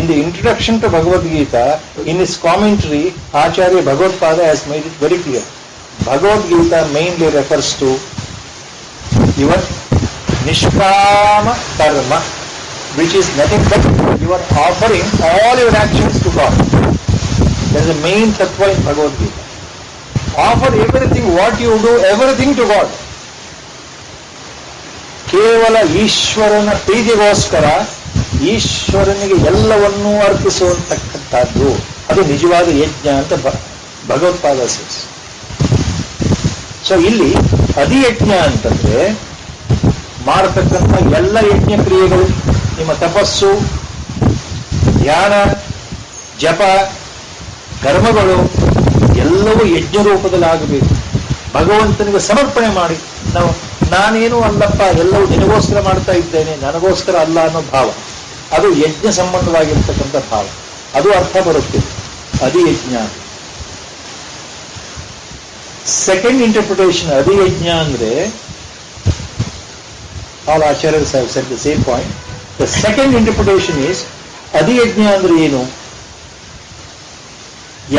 in the introduction to Bhagavad Gita, in his commentary, Acharya Bhagavad-pada has made it very clear. Bhagavad Gita mainly refers to your Nishkama Karma, which is nothing but you are offering all your actions to God. That is the main tattva in Bhagavad Gita. Offer everything, what you do, everything to God. ಕೇವಲ ಈಶ್ವರನ ಪ್ರೀತಿಗೋಸ್ಕರ ಈಶ್ವರನಿಗೆ ಎಲ್ಲವನ್ನೂ ಅರ್ಪಿಸುವಂತಕ್ಕಂಥದ್ದು ಅದು ನಿಜವಾದ ಯಜ್ಞ ಅಂತ Bhagavatpada says. So ಇಲ್ಲಿ ಅಧಿಯಜ್ಞ ಅಂತಂದ್ರೆ ಮಾಡತಕ್ಕಂಥ ಎಲ್ಲ ಯಜ್ಞ ಕ್ರಿಯೆಗಳು, ನಿಮ್ಮ ತಪಸ್ಸು, ಧ್ಯಾನ, ಜಪ, ಕರ್ಮಗಳು ಎಲ್ಲವೂ ಯಜ್ಞ ರೂಪದಲ್ಲಿ ಆಗಬೇಕು. ಭಗವಂತನಿಗೆ ಸಮರ್ಪಣೆ ಮಾಡಿ, ನಾನೇನು ಅಲ್ಲಪ್ಪ, ಎಲ್ಲವೂ ನಿನಗೋಸ್ಕರ ಮಾಡ್ತಾ ಇದ್ದೇನೆ, ನನಗೋಸ್ಕರ ಅಲ್ಲ ಅನ್ನೋ ಭಾವ, ಅದು ಯಜ್ಞ ಸಂಬಂಧವಾಗಿರ್ತಕ್ಕಂಥ ಭಾವ, ಅದು ಅರ್ಥ ಬರುತ್ತೆ ಅಧಿಯಜ್ಞ. ಸೆಕೆಂಡ್ ಇಂಟರ್ಪ್ರಿಟೇಷನ್ ಅಧಿಯಜ್ಞ ಅಂದ್ರೆ, all acharyas have said the same point. The second interpretation is, ಅಧಿಯಜ್ಞ ಅಂದ್ರೆ ಏನು?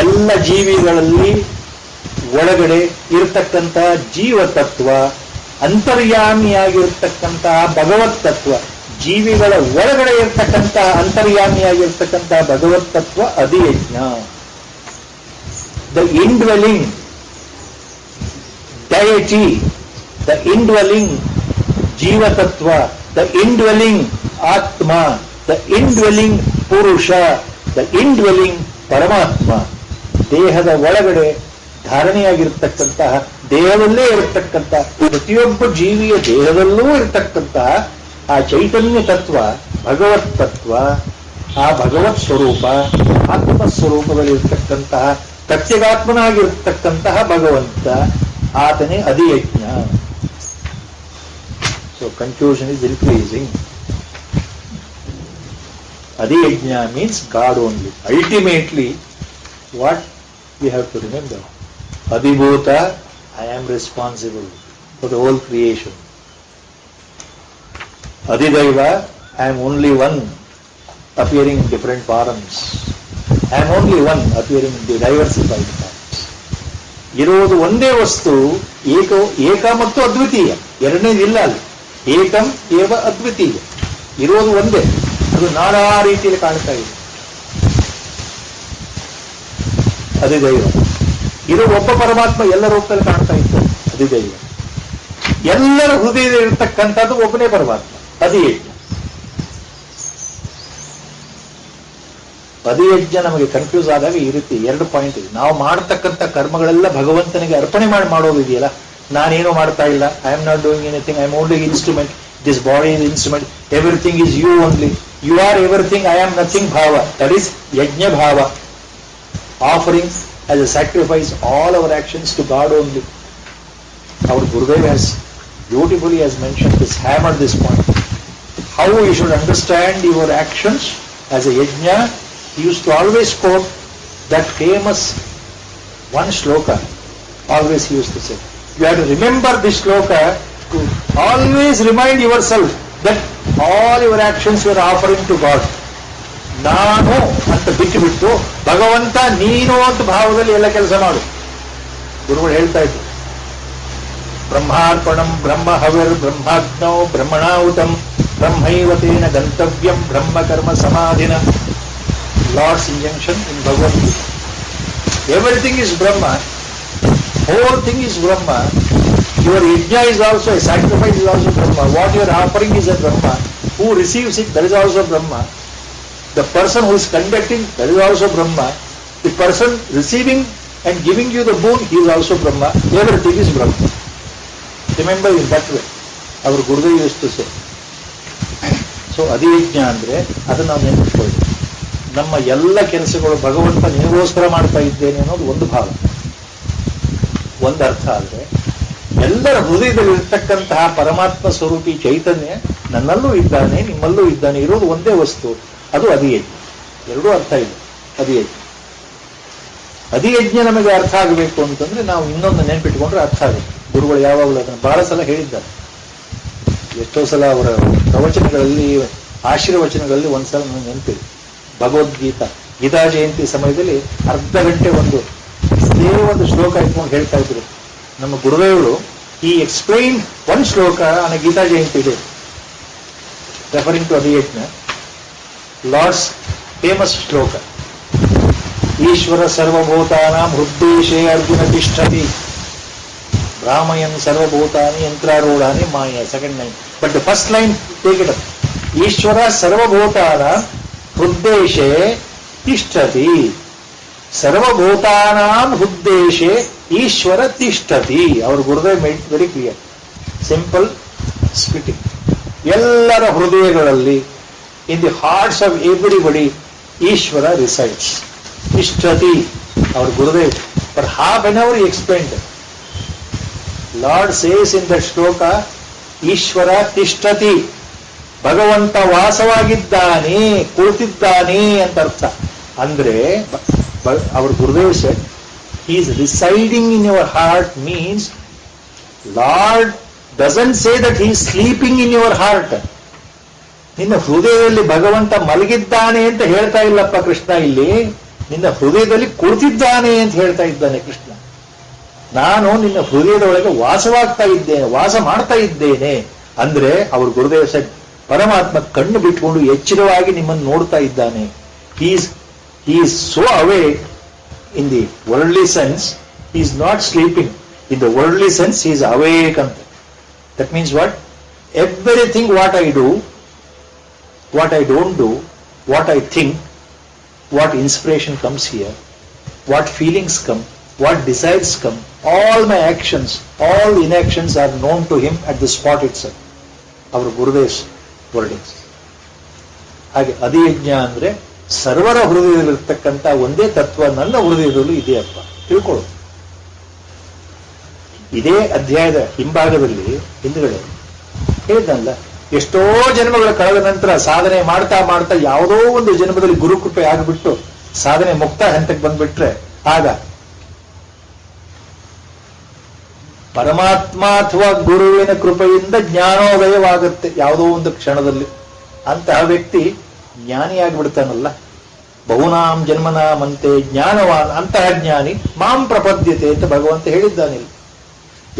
ಎಲ್ಲ ಜೀವಿಗಳಲ್ಲಿ ಒಳಗಡೆ ಇರತಕ್ಕಂಥ ಜೀವತತ್ವ, ಅಂತರ್ಯಾಮಿಯಾಗಿರ್ತಕ್ಕಂತಹ ಭಗವತ್ ತತ್ವ, ಜೀವಿಗಳ ಒಳಗಡೆ ಇರ್ತಕ್ಕಂಥ ಅಂತರ್ಯಾಮಿಯಾಗಿರ್ತಕ್ಕಂಥ ಭಗವತ್ ತತ್ವ ಅಧಿಯಜ್ಞ. ದ ಇಂಡ್ವೆಲಿಂಗ್ ಡಯಟಿ, ದ ಇಂಡ್ವೆಲಿಂಗ್ ಜೀವತತ್ವ, ದ ಇಂಡ್ವೆಲಿಂಗ್ ಆತ್ಮ, ದ ಇಂಡ್ವೆಲಿಂಗ್ ಪುರುಷ, ದ ಇಂಡ್ವೆಲಿಂಗ್ ಪರಮಾತ್ಮ, ದೇಹದ ಒಳಗಡೆ ಧಾರಣೆಯಾಗಿರ್ತಕ್ಕಂತಹ, ದೇಹದಲ್ಲೇ ಇರತಕ್ಕಂತಹ, ಪ್ರತಿಯೊಬ್ಬ ಜೀವಿಯ ದೇಹದಲ್ಲೂ ಇರತಕ್ಕಂತಹ ಆ ಚೈತನ್ಯ ತತ್ವ, ಭಗವತ್ ತತ್ವ, ಆ ಭಗವತ್ ಸ್ವರೂಪ, ಆತ್ಮ ಸ್ವರೂಪದಲ್ಲಿರ್ತಕ್ಕಂತಹ ಪ್ರತ್ಯಗಾತ್ಮನಾಗಿರ್ತಕ್ಕಂತಹ ಭಗವಂತ, ಆತನೇ ಅಧಿಯಜ್ಞ. So confusion is increasing. Adhiyajna means God only. Ultimately, what we have to remember, Adhibhuta, I am responsible for the whole creation. Adhidaiva, I am only one appearing in different forms. I am only one appearing in the diversified forms. ಇರುವುದು ಒಂದೇ ವಸ್ತು, ಏಕ ಮತ್ತು ಅದ್ವಿತೀಯ, ಎರಡನೇದಿಲ್ಲ ಅಲ್ಲಿ. ಏಕಂ ಏವ ಅದ್ವಿತೀಯ, ಇರುವುದು ಒಂದೇ, ಅದು ನಾನಾ ರೀತಿಯಲ್ಲಿ ಕಾಣ್ತಾ ಇದೆ. ಅಧಿದೈವ. ಇರೋ ಒಬ್ಬ ಪರಮಾತ್ಮ ಎಲ್ಲ ರೂಪದಲ್ಲಿ ಕಾಣ್ತಾ ಇದ್ದಾರೆ. ಅಧಿದೈವ. ಎಲ್ಲರ ಹೃದಯದಲ್ಲಿ ಇರತಕ್ಕಂಥದ್ದು ಒಬ್ಬನೇ ಪರಮಾತ್ಮ, ಅಧಿಯಜ್ಞ. ಅಧಿಯಜ್ಞ ನಮಗೆ ಕನ್ಫ್ಯೂಸ್ ಆದಾಗ ಈ ರೀತಿ ಎರಡು ಪಾಯಿಂಟ್ ಇದೆ. ನಾವು ಮಾಡತಕ್ಕಂಥ ಕರ್ಮಗಳೆಲ್ಲ ಭಗವಂತನಿಗೆ ಅರ್ಪಣೆ ಮಾಡೋದಿದೆಯಲ್ಲ, ನಾನೇನು ಮಾಡ್ತಾ ಇಲ್ಲ, I am not doing anything, I am only instrument, this body is instrument, everything is you only, you are everything, I am nothing bhava, that is yajna bhava. Offering as a sacrifice all our actions to God only. Our Gurudev has beautifully mentioned this, hammered this point. How you should understand your actions as a yajna. He used to always quote that famous one shloka. Always he used to say, you have to remember this shloka to always remind yourself that all your actions you are offering to God. ನಾನು ಅಂತ ಬಿಟ್ಟು ಭಗವಂತ ನೀನು ಅಂತ ಭಾವದಲ್ಲಿ ಎಲ್ಲ ಕೆಲಸ ಮಾಡು. ಗುರುಗಳು ಹೇಳ್ತಾ ಇದ್ರು, ಬ್ರಹ್ಮಾರ್ಪಣಂ ಬ್ರಹ್ಮ ಹವಿರ್ ಬ್ರಹ್ಮಾಗ್ನೌ ಬ್ರಹ್ಮಣಾಹುತಂ ಬ್ರಹ್ಮೈವತೇನ ಗಂತವ್ಯಂ ಬ್ರಹ್ಮ ಕರ್ಮ ಸಮಾಧಿನ. Lord's injunction in Bhagavad Gita. Everything is Brahma, whole thing is Brahma. Your yajna is also a sacrifice, is also Brahma. What you are offering is a Brahma. Who receives it, that is also Brahma. The person who is conducting, that is also Brahma. The person receiving and giving you the boon, he is also Brahma. Everything is Brahma. Remember in that way. Our Gurudev used to say. So, ಅಧಿಯಜ್ಞ ಅಂದ್ರೆ ಅದನ್ನ ನಾವು ನೆನಪಿಟ್ಕೊಳ್ಳಿ. ನಮ್ಮ ಎಲ್ಲ ಕೆಲಸಗಳು ಭಗವಂತ ನಿನಗೋಸ್ಕರ ಮಾಡ್ತಾ ಇದ್ದೇನೆ ಅನ್ನೋದು ಒಂದು ಭಾವ, ಒಂದು ಅರ್ಥ. ಆದ್ರೆ ಎಲ್ಲರ ಹೃದಯದಲ್ಲಿ ಇರ್ತಕ್ಕಂತಹ ಪರಮಾತ್ಮ ಸ್ವರೂಪಿ ಚೈತನ್ಯ ನನ್ನಲ್ಲೂ ಇದ್ದಾನೆ, ನಿಮ್ಮಲ್ಲೂ ಇದ್ದಾನೆ, ಇರೋದು ಒಂದೇ ವಸ್ತು, ಅದು ಅಧಿಯಜ್ಞ. ಎರಡೂ ಅರ್ಥ ಇದೆ ಅಧಿಯಜ್ಞ. ಅಧಿಯಜ್ಞ ನಮಗೆ ಅರ್ಥ ಆಗಬೇಕು ಅಂತಂದ್ರೆ ನಾವು ಇನ್ನೊಂದು ನೆನಪಿಟ್ಕೊಂಡ್ರೆ ಅರ್ಥ ಆಗುತ್ತೆ. ಗುರುಗಳು ಯಾವಾಗಲೂ ಅದನ್ನು ಬಹಳ ಸಲ ಹೇಳಿದ್ದಾರೆ. ಎಷ್ಟೋ ಸಲ ಅವರ ಪ್ರವಚನಗಳಲ್ಲಿ ಆಶೀರ್ವಚನಗಳಲ್ಲಿ ಒಂದ್ಸಲ ನನಗೆ ನೆನಪಿದೆ. ಭಗವದ್ಗೀತಾ ಗೀತಾ ಜಯಂತಿ ಸಮಯದಲ್ಲಿ ಅರ್ಧ ಗಂಟೆ ಇದೇ ಒಂದು ಶ್ಲೋಕ ಇಟ್ಕೊಂಡು ಹೇಳ್ತಾ ಇದ್ರು ನಮ್ಮ ಗುರುದೇವರು. ಈ ಎಕ್ಸ್ಪ್ಲೈನ್ ಒಂದು ಶ್ಲೋಕ ಆನ್ ಗೀತಾ ಜಯಂತಿ ಇದೆ, referring to adhiyajna, lord's famous shloka. ಈಶ್ವರ ಸರ್ವಭೂತಾನಾಂ ಹೃದ್ದೇಶೇ ಅರ್ಜುನ ತಿಷ್ಠತಿ ರಾಮಯನ್ ಸರ್ವಭೂತಾನಿ ಯಂತ್ರಾರೂಢಾನಿ ಮಾಯ. Second line, but first line take it up. ಈಶ್ವರ ಸರ್ವಭೂತಾನಾಂ ಹೃದ್ದೇಶೇ ತಿಷ್ಠತಿ, ಸರ್ವಭೂತಾನಾಂ ಹೃದ್ದೇಶೇ ಈಶ್ವರ ತಿಷ್ಠತಿ. ಅವ್ರ Gurudev made very clear, simple spitting. ಎಲ್ಲರ ಹೃದಯಗಳಲ್ಲಿ, in the hearts of everybody, Ishwara resides. ತಿಷ್ಠತಿ ಅವ್ರ Gurudev. For half an hour explained. Lord says in the shloka, ಈಶ್ವರ ತಿಷ್ಠತಿ, ಭಗವಂತ ವಾಸವಾಗಿದ್ದಾನೆ, ಕುಳಿತಿದ್ದಾನೆ ಅಂತ ಅರ್ಥ. ಅಂದ್ರೆ our Gurudev said, he is residing in your heart means Lord doesn't say that he is sleeping in your heart. ನಿನ್ನ ಹೃದಯದಲ್ಲಿ ಭಗವಂತ ಮಲಗಿದ್ದಾನೆ ಅಂತ ಹೇಳ್ತಾ ಇಲ್ಲಪ್ಪ ಕೃಷ್ಣ, ಇಲ್ಲಿ ನಿನ್ನ ಹೃದಯದಲ್ಲಿ ಕುಳಿತಿದ್ದಾನೆ ಅಂತ ಹೇಳ್ತಾ ಇದ್ದಾನೆ ಕೃಷ್ಣ. ನಾನು ನಿನ್ನ ಹೃದಯದೊಳಗೆ ವಾಸವಾಗ್ತಾ ಇದ್ದೇನೆ, ವಾಸ ಮಾಡ್ತಾ ಇದ್ದೇನೆ ಅಂದ್ರೆ ಅವ್ರ ಗುರುದೇವ್ ಸೆಡ್, ಪರಮಾತ್ಮ ಕಣ್ಣು ಬಿಟ್ಕೊಂಡು ಎಚ್ಚರವಾಗಿ ನಿಮ್ಮನ್ನು ನೋಡ್ತಾ ಇದ್ದಾನೆ. He is so awake in the worldly sense, he is not sleeping. In the worldly sense, he is awake. That means what? Everything what I do, what I don't do, what I think, what inspiration comes here, what feelings come, what desires come, all my actions, all inactions are known to him at the spot itself. Our Gurudev's wordings. ಹಾಗೆ ಅಧಿಯಜ್ಞ ಅಂದ್ರೆ ಸರ್ವರ ಹೃದಯದಲ್ಲಿರ್ತಕ್ಕಂಥ ಒಂದೇ ತತ್ವ ನನ್ನ ಹೃದಯದಲ್ಲೂ ಇದೆಯಪ್ಪ ತಿಳ್ಕೊಳ್ಳು. ಇದೇ ಅಧ್ಯಾಯದ ಹಿಂಭಾಗದಲ್ಲಿ ಹಿಂದುಗಡೆ ಹೇಳಿದ್ನಲ್ಲ, ಎಷ್ಟೋ ಜನ್ಮಗಳ ಕಳೆದ ನಂತರ ಸಾಧನೆ ಮಾಡ್ತಾ ಮಾಡ್ತಾ ಯಾವುದೋ ಒಂದು ಜನ್ಮದಲ್ಲಿ ಗುರುಕೃಪೆ ಆಗಿಬಿಟ್ಟು ಸಾಧನೆ ಮುಕ್ತ ಹಂತಕ್ಕೆ ಬಂದ್ಬಿಟ್ರೆ ಆಗ ಪರಮಾತ್ಮ ಅಥವಾ ಗುರುವಿನ ಕೃಪೆಯಿಂದ ಜ್ಞಾನೋದಯವಾಗುತ್ತೆ ಯಾವುದೋ ಒಂದು ಕ್ಷಣದಲ್ಲಿ. ಅಂತಹ ವ್ಯಕ್ತಿ ಜ್ಞಾನಿಯಾಗಿಬಿಡ್ತಾನಲ್ಲ. ಬಹುನಾಂ ಜನ್ಮನಾಮಂತೆ ಜ್ಞಾನವಾನ್, ಅಂತಹ ಜ್ಞಾನಿ ಮಾಂ ಪ್ರಪದ್ಯತೆ ಅಂತ ಭಗವಂತ ಹೇಳಿದ್ದಾನೆ.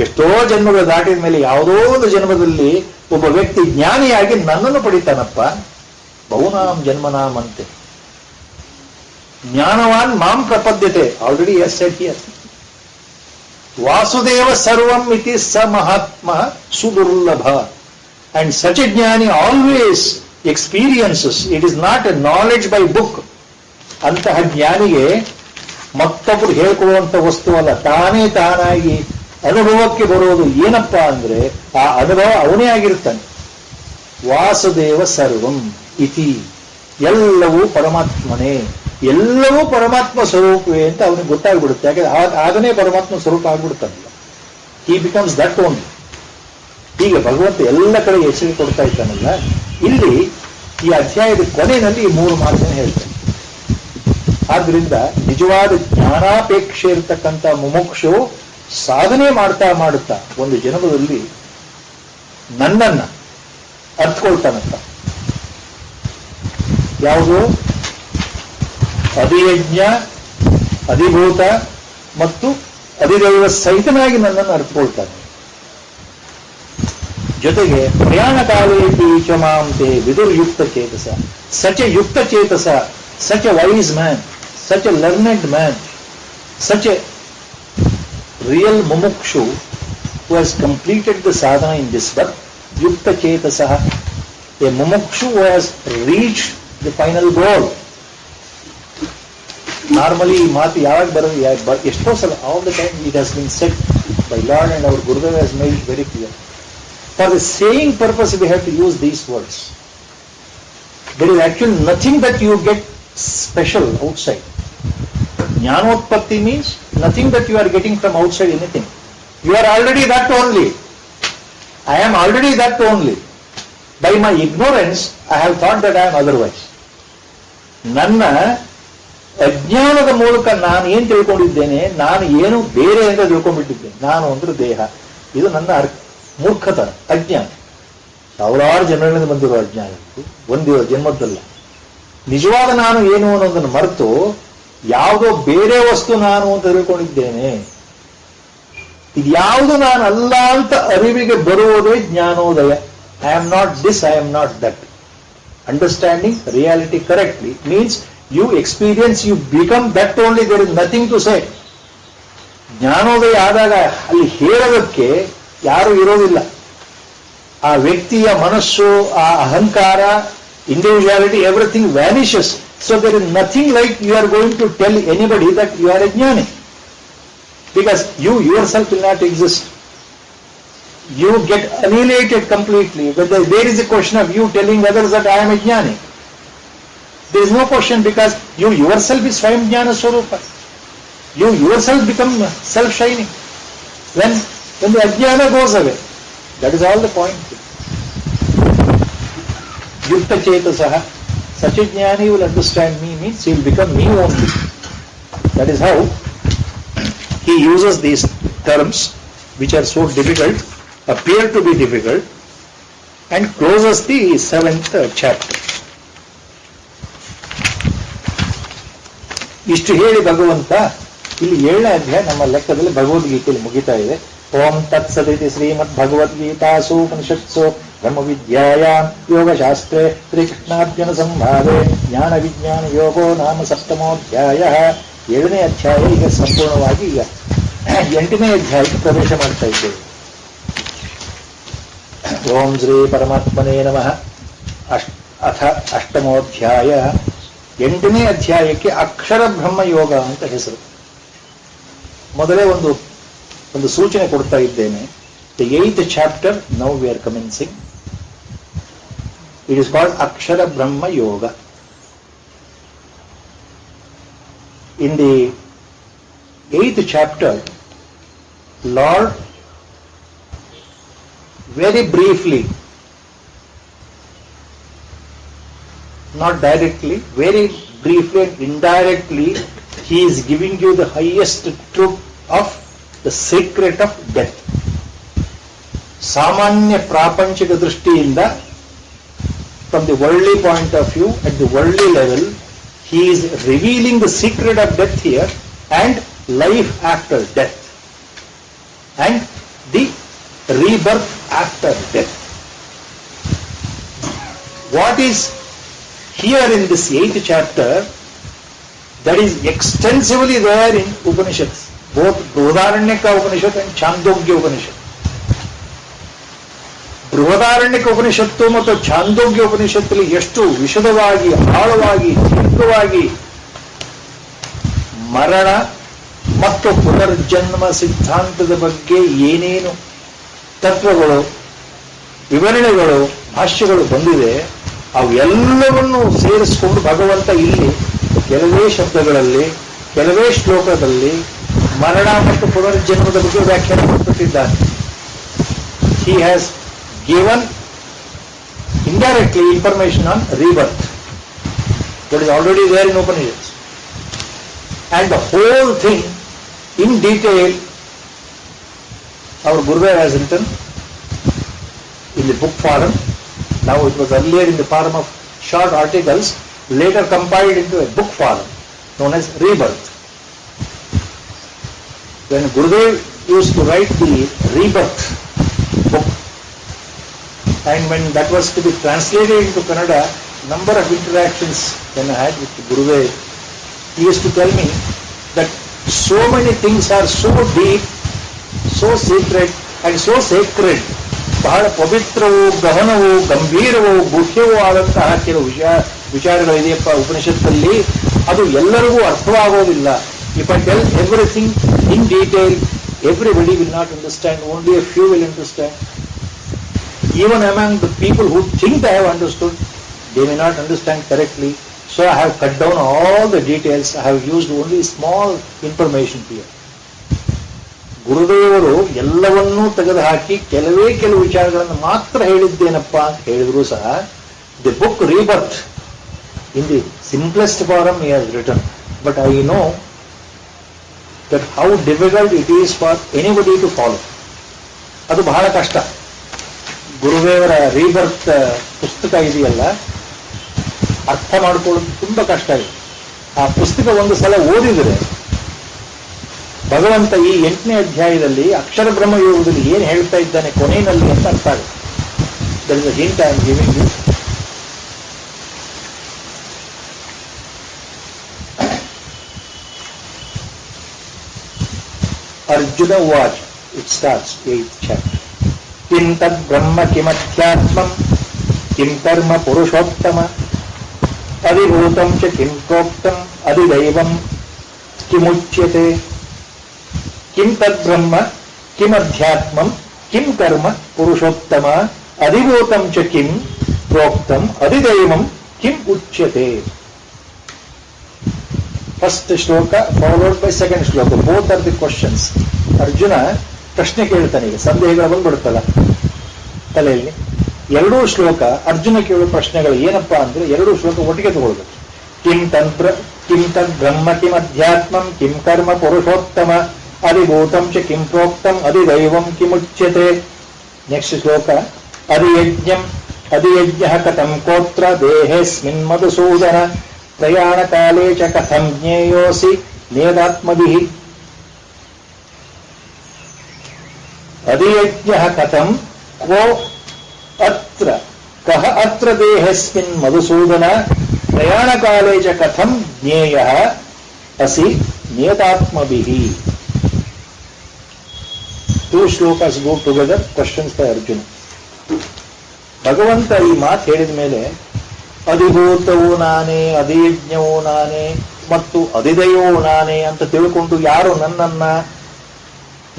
ಎಷ್ಟೋ ಜನ್ಮಗಳು ದಾಟಿದ ಮೇಲೆ ಯಾವುದೋ ಒಂದು ಜನ್ಮದಲ್ಲಿ ಒಬ್ಬ ವ್ಯಕ್ತಿ ಜ್ಞಾನಿಯಾಗಿ ನನ್ನನ್ನು ಪಡಿತಾನಪ್ಪ. ಬಹುನಾಂ ಜನ್ಮನಾಮಂತೆ ಜ್ಞಾನವಾನ್ ಮಾಂ ಪ್ರಪದ್ಯತೆ. Already as said here. Vasudeva ಸರ್ವಂ ಇತಿ ಸ ಮಹಾತ್ಮ ಸುದುರ್ಲಭ. And such a jnani always experiences. It is not a knowledge by book. ಅಂತಹ ಜ್ಞಾನಿಗೆ ಮತ್ತೊಬ್ಬರು ಹೇಳ್ಕೊಡುವಂತ ವಸ್ತು ಅಲ್ಲ, ತಾನೇ ತಾನಾಗಿ ಅನುಭವಕ್ಕೆ ಬರೋದು ಏನಪ್ಪಾ ಅಂದ್ರೆ ಆ ಅನುಭವ ಅವನೇ ಆಗಿರ್ತಾನೆ. ವಾಸುದೇವ ಸರ್ವಂ ಇತಿ, ಎಲ್ಲವೂ ಪರಮಾತ್ಮನೇ, ಎಲ್ಲವೂ ಪರಮಾತ್ಮ ಸ್ವರೂಪವೇ ಅಂತ ಅವನಿಗೆ ಗೊತ್ತಾಗ್ಬಿಡುತ್ತೆ. ಯಾಕಂದ್ರೆ ಆಗನೇ ಪರಮಾತ್ಮ ಸ್ವರೂಪ ಆಗ್ಬಿಡ್ತಾನಲ್ಲ. He becomes that only. ಹೀಗೆ ಭಗವಂತ ಎಲ್ಲ ಕಡೆ ಎಚ್ಚರಿಕೆ ಕೊಡ್ತಾ ಇದ್ದಾನಲ್ಲ. ಇಲ್ಲಿ ಈ ಅಧ್ಯಾಯದ ಕೊನೆಯಲ್ಲಿ ಈ 3 ಮಾತನ್ನು ಹೇಳ್ತಾನೆ. ಆದ್ರಿಂದ ನಿಜವಾದ ಜ್ಞಾನಾಪೇಕ್ಷೆ ಇರತಕ್ಕಂಥ ಮುಮುಕ್ಷು ಸಾಧನೆ ಮಾಡ್ತಾ ಮಾಡುತ್ತಾ ಒಂದು ಜನ್ಮದಲ್ಲಿ ನನ್ನನ್ನ ಅರ್ಥಕೊಳ್ತಾನಂತ. ಯಾವುದು? ಅಧಿಯಜ್ಞ, ಅಧಿಭೂತ ಮತ್ತು ಅಧಿದೈವ ಸಹಿತನಾಗಿ ನನ್ನನ್ನು ಅರ್ಥಕೊಳ್ತಾನೆ. ಜೊತೆಗೆ ಪ್ರಯಾಣ ಕಾಲೇಪಿ ಚಮಾಂತೆ ವಿದುರ್ಯುಕ್ತ ಚೇತಸ. Such a yukta chetasa, such a wise man, such a learned man, such a real mumukshu who has completed the sadhana in this birth. Yukta chetasa, a mumukshu who has reached the final goal. Normally ಈ ಮಾತು ಯಾವಾಗ ಬರೋದು, ಎಷ್ಟೋ ಸಲ, all the time it has been said by Lord and our Gurudev has made it very clear. For the saying purpose we have to use these words. There is actually nothing that you get special outside. Jnanotpatti means nothing that you are getting from outside anything. You are already that only. I am already that only. By my ignorance, I have thought that I am otherwise. ನನ್ನ ಅಜ್ಞಾನದ ಮೂಲಕ ನಾನು ಏನ್ ತಿಳ್ಕೊಂಡಿದ್ದೇನೆ, ನಾನು ಏನು ಬೇರೆ ಅಂತ ತಿಳ್ಕೊಂಡ್ಬಿಟ್ಟಿದ್ದೇನೆ. ನಾನು ಅಂದ್ರೆ ದೇಹ. ಇದು ನನ್ನ ಮೂರ್ಖತನ, ಅಜ್ಞಾನ. ಸಾವಿರಾರು ಜನರಿಂದ ಬಂದಿರುವ ಅಜ್ಞಾನ ಒಂದು ಜನ್ಮದ್ದಲ್ಲ. ನಿಜವಾದ ನಾನು ಏನು ಅನ್ನೋದನ್ನು ಮರೆತು ಯಾವುದೋ ಬೇರೆ ವಸ್ತು ನಾನು ಅಂತ ತಿಳ್ಕೊಂಡಿದ್ದೇನೆ. ಇದ್ಯಾವುದು ನಾನು ಅಲ್ಲ ಅಂತ ಅರಿವಿಗೆ ಬರುವುದೇ ಜ್ಞಾನೋದಯ. I am not this, I am not that. Understanding reality correctly means you experience, you become that only, there is nothing to say. ಜ್ಞಾನೋದಯ ಆದಾಗ ಅಲ್ಲಿ ಹೇಳೋದಕ್ಕೆ ಯಾರು ಇರೋದಿಲ್ಲ. ಆ ವ್ಯಕ್ತಿಯ ಮನಸ್ಸು, ಆ ಅಹಂಕಾರ, individuality, everything vanishes. So there is nothing like you are going to tell anybody that you are a jnani. Because you yourself will not exist. You get annihilated completely. But there is a question of you telling others that I am a jnani. There is no question because you yourself is Swayam Jnana Swarupa. You yourself become self-shining. When the ajnana goes away. That is all the point. Yukta Chetasaha, such a jnani will understand me means he will become me only. That is how he uses these terms which are so difficult, appear to be difficult, and closes the 7th chapter. ಇಷ್ಟು ಹೇಳಿ ಭಗವಂತ ಇಲ್ಲಿ 7ನೇ ಅಧ್ಯಾಯ ನಮ್ಮ ಲೆಕ್ಕದಲ್ಲಿ ಭಗವದ್ಗೀತೆಯಲ್ಲಿ ಮುಗಿತಾ ಇದೆ. ಓಂ ತತ್ಸದಿತಿ ಶ್ರೀಮದ್ ಭಗವದ್ಗೀತಾಸು ಉಪನಿಷತ್ಸು ಬ್ರಹ್ಮ ವಿದ್ಯಾಯಾಂ ಯೋಗಶಾಸ್ತ್ರೇ ಶ್ರೀಕೃಷ್ಣಾರ್ಜುನ ಸಂವಾದೆ ಜ್ಞಾನ ವಿಜ್ಞಾನ ಯೋಗೋ ನಾಮ ಸಪ್ತಮೋಧ್ಯಾಯ. 7ನೇ ಅಧ್ಯಾಯ ಈಗ ಸಂಪೂರ್ಣವಾಗಿ ಈಗ 8ನೇ ಅಧ್ಯಾಯಕ್ಕೆ ಪ್ರವೇಶ ಮಾಡ್ತಾ ಇದ್ದೇವೆ. ಓಂ ಶ್ರೀ ಪರಮಾತ್ಮನೇ ನಮಃ. ಅಥ ಅಷ್ಟಮೋಧ್ಯಾಯ. 8ನೇ ಅಧ್ಯಾಯಕ್ಕೆ ಅಕ್ಷರ ಬ್ರಹ್ಮ ಯೋಗ ಅಂತ ಹೆಸರು. ಮೊದಲೇ ಒಂದು ಸೂಚನೆ ಕೊಡ್ತಾ ಇದ್ದೇನೆ. The 8th chapter now we are commencing. It is called Akshara Brahma Yoga. In the 8th chapter, Lord very briefly, not directly, very briefly and indirectly, he is giving you the highest truth of the secret of death. ಸಾಮಾನ್ಯ ಪ್ರಾಪಂಚಿಕ ದೃಷ್ಟಿಯಿಂದ, from the worldly point of view, at the worldly level, he is revealing the secret of death here and life after death and the rebirth after death. What is here in this 8th chapter that is extensively there in Upanishads, both Brihadaranyaka Upanishad and Chandogya Upanishad. ಬೃಹದಾರಣ್ಯಕ ಉಪನಿಷತ್ತು ಮತ್ತು ಛಾಂದೋಗ್ಯ ಉಪನಿಷತ್ತಲ್ಲಿ ಎಷ್ಟು ವಿಶದವಾಗಿ, ಆಳವಾಗಿ, ದೀರ್ಘವಾಗಿ ಮರಣ ಮತ್ತು ಪುನರ್ಜನ್ಮ ಸಿದ್ಧಾಂತದ ಬಗ್ಗೆ ಏನೇನು ತತ್ವಗಳು, ವಿವರಣೆಗಳು, ಭಾಷ್ಯಗಳು ಬಂದಿದೆ, ಅವೆಲ್ಲವನ್ನು ಸೇರಿಸಿಕೊಂಡು ಭಗವಂತ ಇಲ್ಲಿ ಕೆಲವೇ ಶಬ್ದಗಳಲ್ಲಿ, ಕೆಲವೇ ಶ್ಲೋಕದಲ್ಲಿ ಮರಣ ಮತ್ತು ಪುನರ್ಜನ್ಮದ ಬಗ್ಗೆ ವ್ಯಾಖ್ಯಾನ ಕೊಟ್ಟಿದ್ದಾನೆ. He has given indirectly information on rebirth that is already there in Upanishads, and the whole thing in detail our Gurudev has written in the book form. Now it was earlier in the form of short articles, later compiled into a book form known as Rebirth. When Gurudev used to write the Rebirth book, and when that was to be translated into Kannada, number of interactions when I had with Gurudev, he used to tell me that so many things are so deep, so secret and so sacred, ಬಹಳ ಪವಿತ್ರವೂ, ಗಹನವೂ, ಗಂಭೀರವೂ, ಗುಹ್ಯವೂ ಆದಂತಹ ಕೆಲವು ವಿಚಾರಗಳಿದೆಯಪ್ಪ ಉಪನಿಷತ್ತಲ್ಲಿ, ಅದು ಎಲ್ಲರಿಗೂ ಅರ್ಥವಾಗೋದಿಲ್ಲ. If I tell everything in detail, everybody will not understand, only a few will understand. Even among the people who think they have understood, they may not understand correctly. So I have cut down all the details. I have used only small information here. ಗುರುದೇವರು ಎಲ್ಲವನ್ನೂ ತೆಗೆದುಹಾಕಿ ಕೆಲವು ವಿಚಾರಗಳನ್ನು ಮಾತ್ರ ಹೇಳಿದ್ದೇನಪ್ಪ ಅಂತ ಹೇಳಿದ್ರು ಸಹ, the book rebirth in the simplest form he has written. But I know that how difficult it is for anybody to follow. ಅದು ಬಹಳ ಕಷ್ಟ. ಗುರುದೇವರ ರೀಬರ್ತ್ ಪುಸ್ತಕ ಇದೆಯಲ್ಲ, ಅರ್ಥ ಮಾಡ್ಕೊಳ್ಳೋದು ತುಂಬಾ ಕಷ್ಟ ಇದೆ. ಆ ಪುಸ್ತಕ ಒಂದು ಸಲ ಓದಿದರೆ ಭಗವಂತ ಈ 8ನೇ ಅಧ್ಯಾಯದಲ್ಲಿ ಅಕ್ಷರ ಬ್ರಹ್ಮ ಯೋಗದಲ್ಲಿ ಏನು ಹೇಳ್ತಾ ಇದ್ದಾನೆ ಕೊನೆಯಲ್ಲಿ ಅಂತ ಅರ್ಥ ಆಗುತ್ತೆ. That is the hint I am giving you. Arjuna watch, it starts 8th chapter. ಕಿಂ ತದ್ ಬ್ರಹ್ಮ ಕಿಮಧ್ಯಾತ್ಮಂ ಕಿಂ ಕರ್ಮ ಪುರುಷೋತ್ತಮ ಅಧಿಭೂತಂ ಚ ಕಿಂ ಪ್ರೋಕ್ತಂ ಅಧಿದೈವಂ ಕಿಮುಚ್ಯತೆ. ಕಿಂ ತದ್ ಬ್ರಹ್ಮ ಕಿಮಧ್ಯಾತ್ಮಂ ಕಿಂ ಕರ್ಮ ಪುರುಷೋತ್ತಮ ಅಧಿಭೂತಂ ಚ ಕಿಂ ಪ್ರೋಕ್ತಂ ಅಧಿದೈವಂ ಕಿಂ ಉಚ್ಯತೆ. ಫಸ್ಟ್ ಶ್ಲೋಕ ಫಾಲೋಡ್ ಬೈ ಸೆಕೆಂಡ್ ಶ್ಲೋಕ. Both are the questions. Arjuna ಪ್ರಶ್ನೆ ಕೇಳ್ತಾನೆ. ಈಗ ಸಂದೇಹಗಳು ಬಂದ್ಬಿಡುತ್ತಲ್ಲ ತಲೆಯಲ್ಲಿ. ಎರಡೂ ಶ್ಲೋಕ ಅರ್ಜುನ ಕೇಳುವ ಪ್ರಶ್ನೆಗಳು ಏನಪ್ಪಾ ಅಂದ್ರೆ ಎರಡೂ ಶ್ಲೋಕ ಒಟ್ಟಿಗೆ ತಗೊಳ್ಬೇಕು. ಕಿಂ ತದ್ ಬ್ರಹ್ಮ ಕಿಂ ಅಧ್ಯಾತ್ಮಂ ಕಿಂ ಕರ್ಮ ಪುರುಷೋತ್ತಮ ಅಧಿಭೂತಂ ಚ ಕಿಂ ಪ್ರೋಕ್ತಂ ಅಧಿದೈವಂ ಕಿಮುಚ್ಯತೆ. ನೆಕ್ಸ್ಟ್ ಶ್ಲೋಕ ಅಧಿಯಜ್ಞ ಕಥಂ ಕೋತ್ರ ದೇಹೇಸ್ಮಿನ್ ಮಧುಸೂದನ ಪ್ರಯಾಣ ಕಾಲೇ ಚ ಕಥಂ ಜ್ಞೇಯೋಸಿ ನೇದಾತ್ಮಭಿಃ. ಅಧಿಯಜ್ಞ ಕಥಂ ಕೋ ಅತ್ರ ಕಹ ಅತ್ರ ದೇಹಸ್ಮಿನ್ ಮಧುಸೂದನ ಪ್ರಯಾಣ ಕಾಲೇ ಚ ಕಥಂ ಜ್ಞೇಯಃ ಅಸಿ ನೇತಾತ್ಮಭಿಃ. Two shlokas go together. Questions by Arjuna. ಭಗವಂತ ಈ ಮಾತು ಹೇಳಿದ ಮೇಲೆ ಅಧಿಭೂತವೂ ನಾನೇ, ಅಧಿಯಜ್ಞವೂ ನಾನೇ ಮತ್ತು ಅಧಿದೈವವೂ ನಾನೇ ಅಂತ ತಿಳ್ಕೊಂಡು ಯಾರು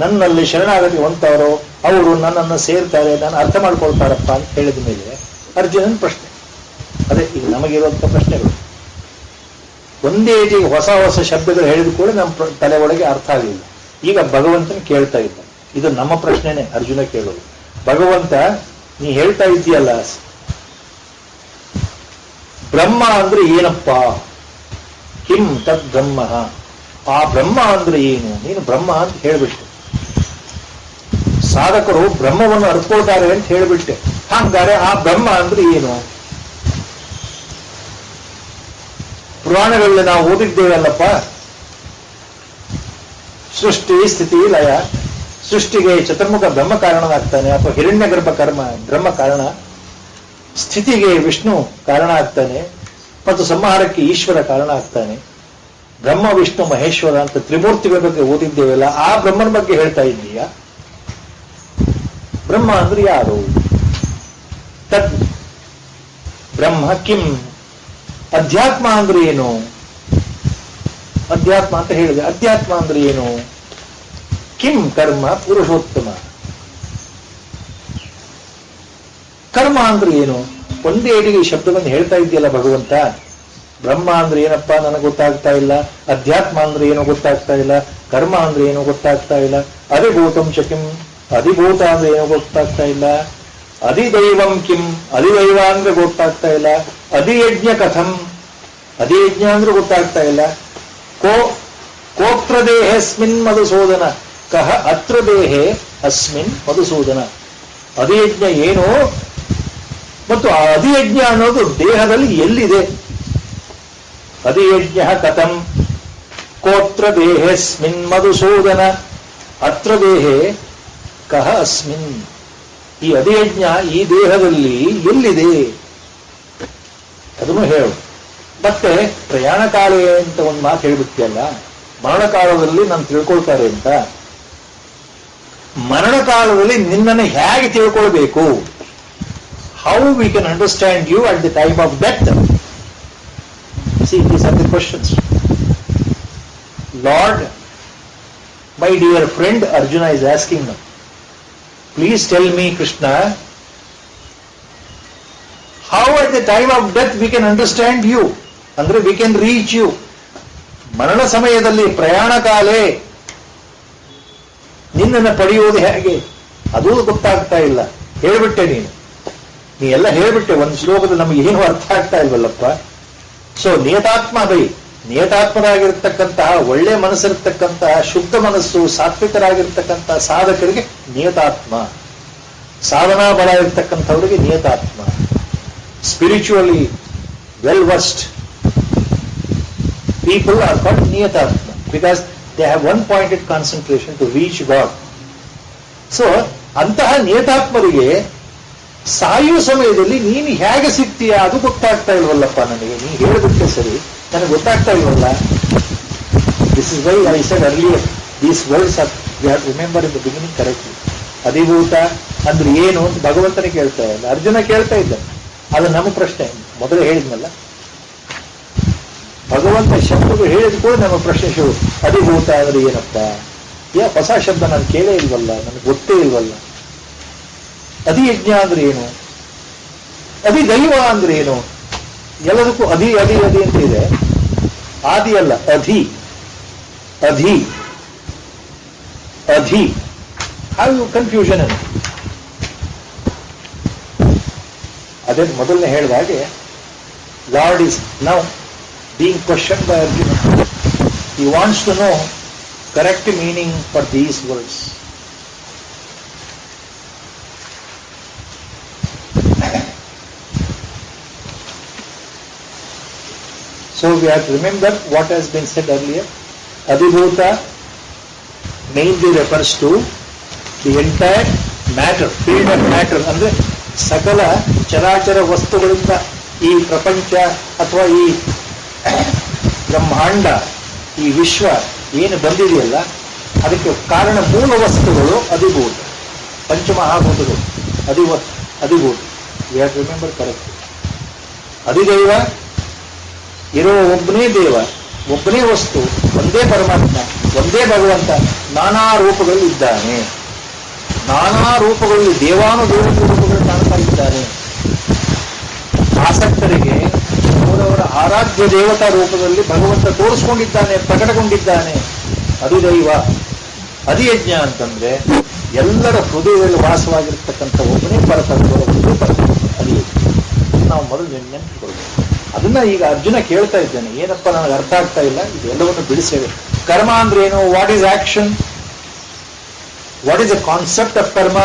ನನ್ನಲ್ಲಿ ಶರಣಾಗತಿ ಹೊಂದವರೋ ಅವರು ನನ್ನನ್ನು ಸೇರ್ತಾರೆ, ನಾನು ಅರ್ಥ ಮಾಡ್ಕೊಳ್ತಾರಪ್ಪ ಅಂತ ಹೇಳಿದ ಮೇಲೆ ಅರ್ಜುನನ ಪ್ರಶ್ನೆ ಅದೇ ಈಗ ನಮಗಿರುವಂಥ ಪ್ರಶ್ನೆಗಳು. ಒಂದೇ ರೀತಿ ಹೊಸ ಹೊಸ ಶಬ್ದಗಳು ಹೇಳಿದ ಕೂಡ ನಮ್ಮ ತಲೆ ಒಳಗೆ ಅರ್ಥ ಆಗಲಿಲ್ಲ. ಈಗ ಭಗವಂತನ ಕೇಳ್ತಾ ಇದ್ದ. ಇದು ನಮ್ಮ ಪ್ರಶ್ನೆನೇ ಅರ್ಜುನ ಕೇಳೋದು. ಭಗವಂತ ನೀ ಹೇಳ್ತಾ ಇದ್ದೀಯಲ್ಲ ಬ್ರಹ್ಮ ಅಂದ್ರೆ ಏನಪ್ಪ, ಕಿಂ ತದ್ ಬ್ರಹ್ಮ, ಆ ಬ್ರಹ್ಮ ಅಂದ್ರೆ ಏನು, ನೀನು ಬ್ರಹ್ಮ ಅಂತ ಹೇಳ್ಬಿಟ್ಟೆ. ಸಾಧಕರು ಬ್ರಹ್ಮವನ್ನು ಅರ್ಕೊಳ್ತಾರೆ ಅಂತ ಹೇಳ್ಬಿಟ್ಟೆ. ಹಂಗಾರೆ ಆ ಬ್ರಹ್ಮ ಅಂದ್ರೆ ಏನು? ಪುರಾಣಗಳಲ್ಲಿ ನಾವು ಓದಿದ್ದೇವಲ್ಲಪ್ಪ, ಸೃಷ್ಟಿ ಸ್ಥಿತಿ ಲಯ. ಸೃಷ್ಟಿಗೆ ಚತುರ್ಮುಖ ಬ್ರಹ್ಮ ಕಾರಣನಾಗ್ತಾನೆ ಅಥವಾ ಹಿರಣ್ಯ ಗರ್ಭ ಬ್ರಹ್ಮ ಕಾರಣ, ಸ್ಥಿತಿಗೆ ವಿಷ್ಣು ಕಾರಣ ಆಗ್ತಾನೆ ಮತ್ತು ಸಂಹಾರಕ್ಕೆ ಈಶ್ವರ ಕಾರಣ ಆಗ್ತಾನೆ. ಬ್ರಹ್ಮ ವಿಷ್ಣು ಮಹೇಶ್ವರ ಅಂತ ತ್ರಿಮೂರ್ತಿಗಳ ಬಗ್ಗೆ ಓದಿದ್ದೇವೆಲ್ಲ, ಆ ಬ್ರಹ್ಮನ ಬಗ್ಗೆ ಹೇಳ್ತಾ ಇದ್ದೀಯಾ? ಬ್ರಹ್ಮ ಅಂದ್ರೆ ಯಾರು? ತದ್ ಬ್ರಹ್ಮ ಕಿಂ, ಅಧ್ಯಾತ್ಮ ಅಂದ್ರೆ ಏನು? ಅಧ್ಯಾತ್ಮ ಅಂತ ಹೇಳಿದೆ. ಅಧ್ಯಾತ್ಮ ಅಂದ್ರೆ ಏನು? ಕಿಂ ಕರ್ಮ ಪುರುಷೋತ್ತಮ. ಕರ್ಮ ಅಂದ್ರೆ ಏನು? ಒಂದೇ ಅಡಿಗೆ ಈ ಶಬ್ದವನ್ನು ಹೇಳ್ತಾ ಇದೆಯಲ್ಲ ಭಗವಂತ. ಬ್ರಹ್ಮ ಅಂದ್ರೆ ಏನಪ್ಪ ನನಗೆ ಗೊತ್ತಾಗ್ತಾ ಇಲ್ಲ, ಅಧ್ಯಾತ್ಮ ಅಂದ್ರೆ ಏನೋ ಗೊತ್ತಾಗ್ತಾ ಇಲ್ಲ, ಕರ್ಮ ಅಂದ್ರೆ ಏನೋ ಗೊತ್ತಾಗ್ತಾ ಇಲ್ಲ, ಅಧಿಭೂತಂ ಚ ಕಿಂ, ಅಧಿಭೂತ ಅಂದ್ರೆ ಏನೋ ಗೊತ್ತಾಗ್ತಾ ಇಲ್ಲ, ಅಧಿದೈವಂ ಕಿಂ, ಅಧಿದೈವ ಅಂದ್ರೆ ಗೊತ್ತಾಗ್ತಾ ಇಲ್ಲ, ಅಧಿಯಜ್ಞ ಕಥಂ, ಅಧಿಯಜ್ಞ ಅಂದ್ರೆ ಗೊತ್ತಾಗ್ತಾ ಇಲ್ಲ, ಕೋತ್ರ ದೇಹಸ್ಮಿನ್ ಮಧುಸೂದನ, ಕಹ ಅತ್ರ ದೇಹೆ ಅಸ್ಮಿನ್ ಮಧುಸೂದನ. ಅಧಿಯಜ್ಞ ಏನು ಮತ್ತು ಆ ಅಧಿಯಜ್ಞ ಅನ್ನೋದು ದೇಹದಲ್ಲಿ ಎಲ್ಲಿದೆ? ಅಧಿಯಜ್ಞ ಕಥಂ ಕೋತ್ರ ದೇಹಸ್ಮಿನ್ ಮಧುಸೂದನ ಅತ್ರ ದೇಹೆ ಕಹ ಅಸ್ಮಿನ್. ಈ ಅಧಿಯಜ್ಞ ಈ ದೇಹದಲ್ಲಿ ಎಲ್ಲಿದೆ ಅದನ್ನು ಹೇಳು. ಮತ್ತೆ ಪ್ರಯಾಣ ಕಾಲ ಅಂತ ಒಂದು ಮಾತು ಹೇಳ್ಬಿಡ್ತೀಯಲ್ಲ, ಮರಣ ಕಾಲದಲ್ಲಿ ನಾನು ತಿಳ್ಕೊಳ್ತಾರೆ ಅಂತ. ಮರಣ ಕಾಲದಲ್ಲಿ ನಿನ್ನನ್ನು ಹೇಗೆ ತಿಳ್ಕೊಳ್ಬೇಕು? How we can understand you at the time of death? See, these are the questions. Lord, my dear friend, Arjuna is asking now. Please tell me, Krishna, how at the time of death we can understand you? Andre we can reach you. ಮರಣ ಸಮಯದಲ್ಲಿ ಪ್ರಯಾಣ ಕಾಲೇ ನಿನ್ನನ್ನು ಪಡೆಯುವುದು ಹೇಗೆ? ಅದು ಗೊತ್ತಾಗ್ತಾ ಇಲ್ಲ. ಹೇಳ್ಬಿಟ್ಟೆ ನೀ ಎಲ್ಲ ಹೇಳ್ಬಿಟ್ಟೆ. ಒಂದು ಶ್ಲೋಕದಲ್ಲಿ ನಮಗೆ ಏನು ಅರ್ಥ ಆಗ್ತಾ ಇಲ್ವಲ್ಲಪ್ಪ. ಸೊ ನಿಯತಾತ್ಮ ಬೈ, ನಿಯತಾತ್ಮರಾಗಿರ್ತಕ್ಕಂತಹ ಒಳ್ಳೆ ಮನಸ್ಸಿರ್ತಕ್ಕಂತಹ ಶುದ್ಧ ಮನಸ್ಸು ಸಾತ್ವಿಕರಾಗಿರ್ತಕ್ಕಂತಹ ಸಾಧಕರಿಗೆ ನಿಯತಾತ್ಮ. ಸಾಧನಾ ಬಲ ಇರ್ತಕ್ಕಂಥವ್ರಿಗೆ ನಿಯತಾತ್ಮ. Spiritually well versed people are called niyatatma because they have one pointed concentration to reach God. So ಅಂತಹ ನಿಯತಾತ್ಮರಿಗೆ ಸಾಯುವ ಸಮಯದಲ್ಲಿ ನೀನು ಹೇಗೆ ಸಿಗ್ತೀಯ ಅದು ಗೊತ್ತಾಗ್ತಾ ಇಲ್ವಲ್ಲಪ್ಪ ನನಗೆ, ನೀನು ಹೇಳಿಬಿಟ್ಟೆ ಸರಿ, ನನಗೆ ಗೊತ್ತಾಗ್ತಾ ಇಲ್ವಲ್ಲ. This is why I said earlier these words are we have remember in the beginning correctly. ಅಧಿಭೂತ ಅಂದ್ರೆ ಏನು ಅಂತ ಭಗವಂತನೇ ಕೇಳ್ತಾ ಇಲ್ಲ, ಅರ್ಜುನ ಕೇಳ್ತಾ ಇದ್ದ. ಅದು ನಮ್ಮ ಪ್ರಶ್ನೆ, ಮೊದಲೇ ಹೇಳಿದ್ನಲ್ಲ, ಭಗವಂತ ಶಬ್ದಗಳು ಹೇಳಿದ ಕೂಡ ನಮ್ಮ ಪ್ರಶ್ನೆ ಶುರು. ಅಧಿಭೂತ ಅಂದ್ರೆ ಏನಪ್ಪ, ಹೊಸ ಶಬ್ದ ನಾನು ಕೇಳೇ ಇಲ್ವಲ್ಲ, ನನಗೆ ಗೊತ್ತೇ ಇಲ್ವಲ್ಲ. ಅಧಿಯಜ್ಞ ಅಂದ್ರೆ ಏನು, ಅಧಿದೈವ ಅಂದ್ರೆ ಏನು, ಎಲ್ಲದಕ್ಕೂ ಅಧಿ ಅಧಿ ಅಧಿ ಅಂತ ಇದೆ. ಆದಿ ಅಲ್ಲ, ಅಧಿ ಅಧಿ ಅಧಿ, ಹಾಗೆ ಕನ್ಫ್ಯೂಷನ್ ಅನ್ನು. ಅದೇ ಮೊದಲನೇ ಹೇಳಿದ ಹಾಗೆ lord is now being questioned by Arjuna. He wants to know correct meaning for these words. So we have to remember what has been said earlier. Adhibhuta mainly refers to the entire matter, field of matter. ಅಂದ್ರೆ ಸಕಲ ಚರಾಚರ ವಸ್ತುಗಳಿಂದ ಈ ಪ್ರಪಂಚ ಅಥವಾ ಈ ಬ್ರಹ್ಮಾಂಡ, ಈ ವಿಶ್ವ ಏನು ಬಂದಿದೆಯಲ್ಲ, ಅದಕ್ಕೆ ಕಾರಣ ಮೂಲ ವಸ್ತುಗಳು ಅಧಿಭೂತ, ಪಂಚಮಹಾಭೂತಗಳು ಅಧಿಭೂತ. We have to remember correct. ಅಧಿದೈವ ಇರೋ ಒಬ್ಬನೇ ದೇವ, ಒಬ್ಬನೇ ವಸ್ತು, ಒಂದೇ ಪರಮಾತ್ಮ, ಒಂದೇ ಭಗವಂತ, ನಾನಾ ರೂಪಗಳಲ್ಲಿ ಇದ್ದಾನೆ. ನಾನಾ ರೂಪಗಳಲ್ಲಿ ದೇವಾನುದೇವ ರೂಪಗಳು ಕಾಣ್ತಾ ಇದ್ದಾನೆ. ಆಸಕ್ತರಿಗೆ ಅವರವರ ಆರಾಧ್ಯ ದೇವತಾ ರೂಪದಲ್ಲಿ ಭಗವಂತ ತೋರಿಸ್ಕೊಂಡಿದ್ದಾನೆ, ಪ್ರಕಟಗೊಂಡಿದ್ದಾನೆ. ಅಧಿದೈವ. ಅಧಿಯಜ್ಞ ಅಂತಂದ್ರೆ ಎಲ್ಲರ ಹೃದಯದಲ್ಲಿ ವಾಸವಾಗಿರ್ತಕ್ಕಂಥ ಒಬ್ಬನೇ ಪರತತ್ವದ ಒಂದು ಪರತತ್ವ ಅಧಿಯಜ್ಞ. ನಾವು ಮೊದಲು ನೆನಪಿಕೊಳ್ಬೇಕು. ಅದನ್ನ ಈಗ ಅರ್ಜುನ ಕೇಳ್ತಾ ಇದ್ದಾನೆ, ಏನಪ್ಪ ನನಗೆ ಅರ್ಥ ಆಗ್ತಾ ಇಲ್ಲ, ಇದೆಲ್ಲವನ್ನು ಬಿಡಿಸೇವೆ. ಕರ್ಮ ಅಂದ್ರೆ ಏನು, what is action, what is the concept of karma,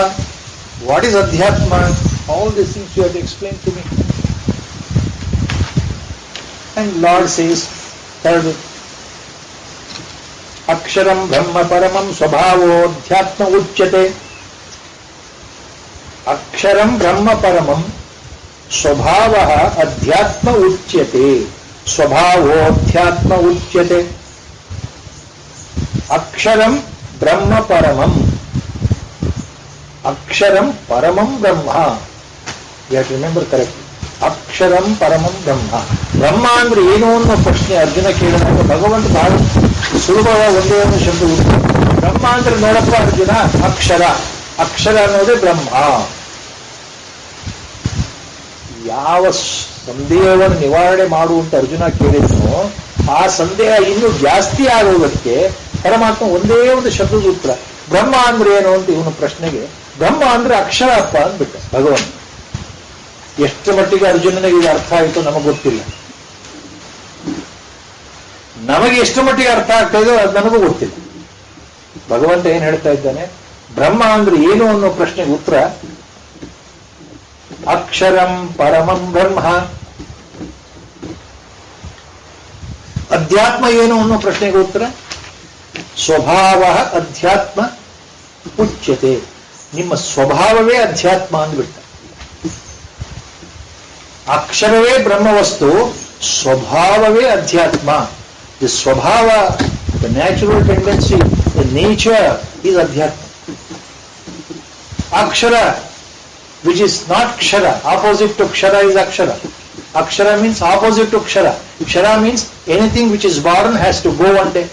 what is adhyatma, all this things you have to explain to me. And Lord says, third, Aksharam Brahma Paramam Swabhavodhyatma Uchyate. Aksharam Brahma Paramam Swabhavaha Adhyatma Uchyate. Swabhavodhyatma Uchyate. Aksharam Brahma Paramam. Aksharam Paramam Brahma. You have to remember correctly. ಅಕ್ಷರಂ ಪರಮಂ ಬ್ರಹ್ಮ. ಬ್ರಹ್ಮ ಅಂದ್ರೆ ಏನು ಅನ್ನೋ ಪ್ರಶ್ನೆ ಅರ್ಜುನ ಕೇಳಿದಾಗ ಭಗವಂತ ಬಹಳ ಸುಲಭವಾಗಿ ಒಂದೇ ಒಂದು ಶಬ್ದ ಉಂಟು. ಬ್ರಹ್ಮ ಅಂದ್ರೆ ನೋಡಪ್ಪ ಅರ್ಜುನ, ಅಕ್ಷರ. ಅಕ್ಷರ ಅನ್ನೋದೇ ಬ್ರಹ್ಮ. ಯಾವ ಸಂದೇಹವನ್ನು ನಿವಾರಣೆ ಮಾಡುವಂತ ಅರ್ಜುನ ಕೇಳಿದ್ನೋ ಆ ಸಂದೇಹ ಇನ್ನೂ ಜಾಸ್ತಿ ಆಗೋದಕ್ಕೆ ಪರಮಾತ್ಮ ಒಂದೇ ಒಂದು ಶಬ್ದದ ಉತ್ತರ. ಬ್ರಹ್ಮ ಅಂದ್ರೆ ಏನು ಅಂತ ಇವನ ಪ್ರಶ್ನೆಗೆ ಬ್ರಹ್ಮ ಅಂದ್ರೆ ಅಕ್ಷರ ಅಪ್ಪ ಅಂದ್ಬಿಟ್ಟ ಭಗವಂತ. ಎಷ್ಟು ಮಟ್ಟಿಗೆ ಅರ್ಜುನನಿಗೆ ಇದು ಅರ್ಥ ಆಯಿತು ನಮಗೆ ಗೊತ್ತಿಲ್ಲ. ನಮಗೆ ಎಷ್ಟು ಮಟ್ಟಿಗೆ ಅರ್ಥ ಆಗ್ತಾ ಇದೋ ಅದು ನನಗೂ ಗೊತ್ತಿಲ್ಲ. ಭಗವಂತ ಏನ್ ಹೇಳ್ತಾ ಇದ್ದಾನೆ, ಬ್ರಹ್ಮ ಅಂದ್ರೆ ಏನು ಅನ್ನೋ ಪ್ರಶ್ನೆಗೆ ಉತ್ತರ ಅಕ್ಷರಂ ಪರಮಂ ಬ್ರಹ್ಮ. ಅಧ್ಯಾತ್ಮ ಏನು ಅನ್ನೋ ಪ್ರಶ್ನೆಗೆ ಉತ್ತರ ಸ್ವಭಾವ ಅಧ್ಯಾತ್ಮ ಉಚ್ಯತೆ. ನಿಮ್ಮ ಸ್ವಭಾವವೇ ಅಧ್ಯಾತ್ಮ ಅಂದ್ಬಿಟ್ಟ. ಅಕ್ಷರವೇ ಬ್ರಹ್ಮವಸ್ತು, ಸ್ವಭಾವವೇ ಅಧ್ಯಾತ್ಮ. ದಿ ಸ್ವಭಾವ, the natural tendency, the nature is ಅಧ್ಯಾತ್ಮ. ಅಕ್ಷರ which is not kshara, opposite to kshara is akshara. Akshara means opposite to kshara. Kshara means anything which is born has to go one day,